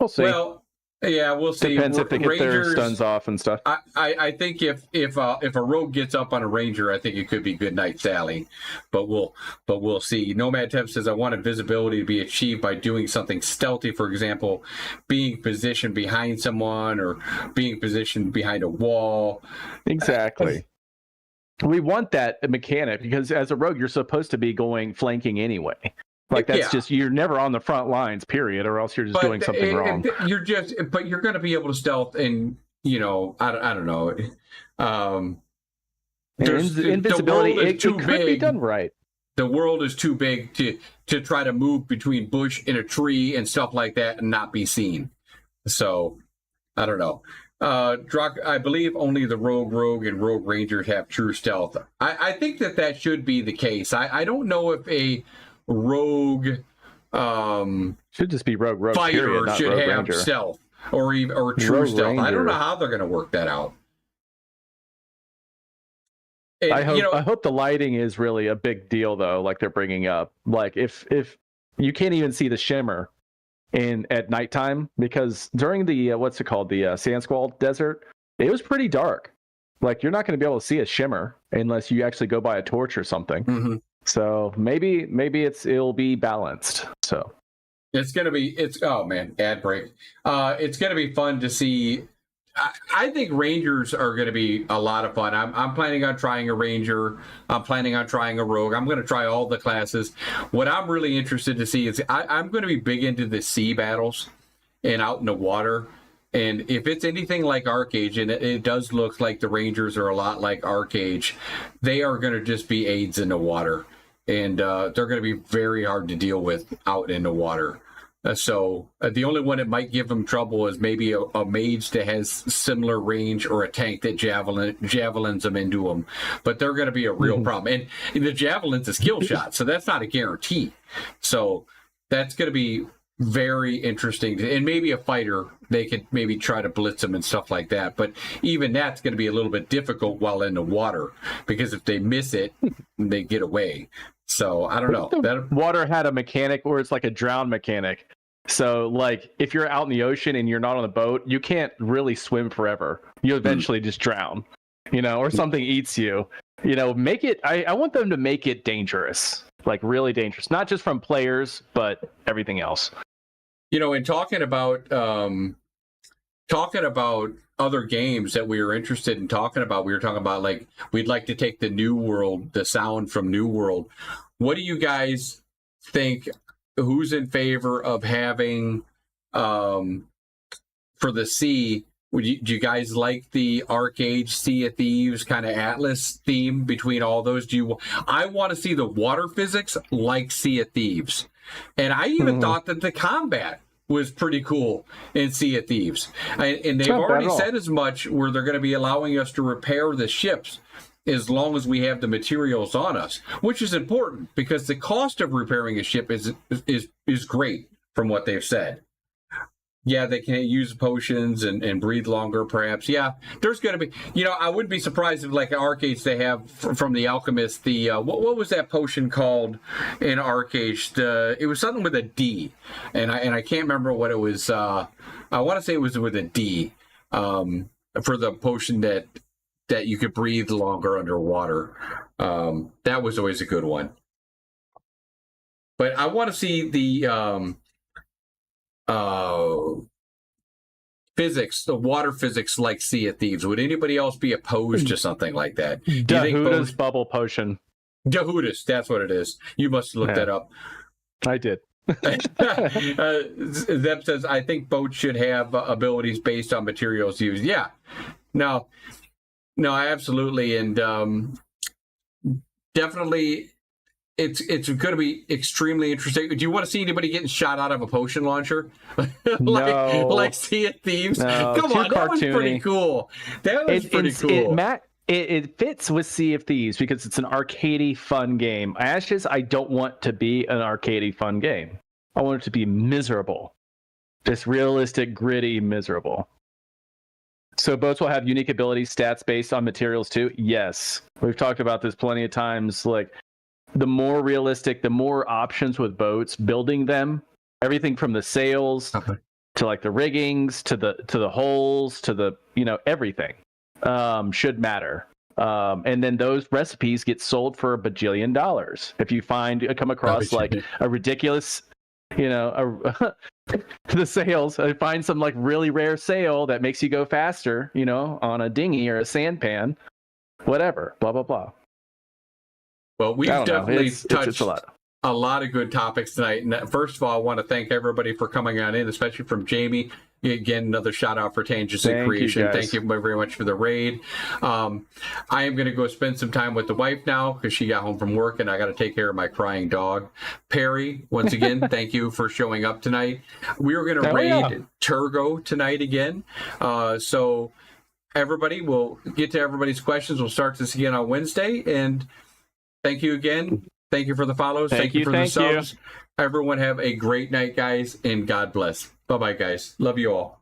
see. Well, yeah, we'll see. Depends if they get their stuns off and stuff. I think if a rogue gets up on a ranger, I think it could be good night Sally. But we'll see. Nomad Temp says I want invisibility to be achieved by doing something stealthy. For example, being positioned behind someone or being positioned behind a wall. Exactly. We want that mechanic because as a rogue, you're supposed to be flanking anyway. Like that's just, you're never on the front lines, period, or else you're just doing something wrong. But you're going to be able to stealth and, I don't know. Invisibility, it could be done right. The world is too big to try to move between bush and a tree and stuff like that and not be seen. So, I don't know. I believe only the rogue and rogue ranger have true stealth. I think that should be the case. I don't know if a rogue should just be rogue fighter period, should rogue have ranger. Stealth or true rogue stealth. ranger. I don't know how they're going to work that out. And, I hope the lighting is really a big deal though, like they're bringing up. Like if you can't even see the shimmer at nighttime, because during the the Sand Squall Desert, it was pretty dark. Like you're not going to be able to see a shimmer unless you actually go by a torch or something. Mm-hmm. So maybe it'll be balanced. So it's oh man, ad break. It's going to be fun to see. I think Rangers are going to be a lot of fun. I'm planning on trying a Ranger. I'm planning on trying a Rogue. I'm going to try all the classes. What I'm really interested to see is I'm going to be big into the sea battles and out in the water. And if it's anything like Arcage, and it does look like the Rangers are a lot like Arcage, they are going to just be aids in the water. And they're going to be very hard to deal with out in the water. So the only one that might give them trouble is maybe a mage that has similar range, or a tank that javelins them into them. But they're going to be a real problem. And the javelin's a skill shot, so that's not a guarantee. So that's going to be very interesting. And maybe a fighter, they could maybe try to blitz them and stuff like that. But even that's going to be a little bit difficult while in the water, because if they miss it, they get away. So I don't know. Water had a mechanic where it's like a drown mechanic. So like if you're out in the ocean and you're not on the boat, you can't really swim forever. You eventually just drown, or something eats you. Make it. I want them to make it dangerous, like really dangerous, not just from players, but everything else. And talking about other games that we were interested in talking about, we were talking about like we'd like to take the New World, the sound from New World. What do you guys think? Who's in favor of having for the sea? Do you guys like the Arcade Sea of Thieves kind of Atlas theme between all those? I want to see the water physics like Sea of Thieves, and I even thought that the combat was pretty cool in Sea of Thieves. And they've already said as much, where they're going to be allowing us to repair the ships as long as we have the materials on us, which is important because the cost of repairing a ship is great from what they've said. Yeah, they can use potions and breathe longer, perhaps. Yeah, there's going to be, I wouldn't be surprised if, like Arcades, they have from the Alchemist, the, what was that potion called in Arcades? It was something with a D, and I can't remember what it was. I want to say it was with a D, for the potion that you could breathe longer underwater. That was always a good one. But I want to see the physics, the water physics like Sea of Thieves. Would anybody else be opposed to something like that? Dahuda's bubble potion. Dahuda's, that's what it is. You must look that up. I did. Zeb says, I think boats should have abilities based on materials used. Yeah. No, absolutely. And definitely it's going to be extremely interesting. Do you want to see anybody getting shot out of a potion launcher? like Sea of Thieves? No, come on, that was pretty cool. It fits with Sea of Thieves because it's an arcadey fun game. Ashes, I don't want to be an arcadey fun game. I want it to be miserable. Just realistic, gritty, miserable. So boats will have unique abilities, stats based on materials too? Yes. We've talked about this plenty of times. Like, the more realistic, the more options with boats, building them, everything from the sails to like the riggings to the holes to the everything should matter. And then those recipes get sold for $1 bajillion. If you come across like a ridiculous, the sails, I find some like really rare sail that makes you go faster, on a dinghy or a sampan, whatever, blah blah blah. Well, we've definitely touched a lot of good topics tonight. And first of all, I want to thank everybody for coming on in, especially from Jamie. Again, another shout out for Tangent Creation. Thank you very much for the raid. I am going to go spend some time with the wife now because she got home from work and I got to take care of my crying dog. Perry, once again, thank you for showing up tonight. We are going to raid Turgo tonight again. So everybody, we'll get to everybody's questions. We'll start this again on Wednesday. And thank you again. Thank you for the follows. Thank you for the subs. Everyone have a great night, guys, and God bless. Bye-bye, guys. Love you all.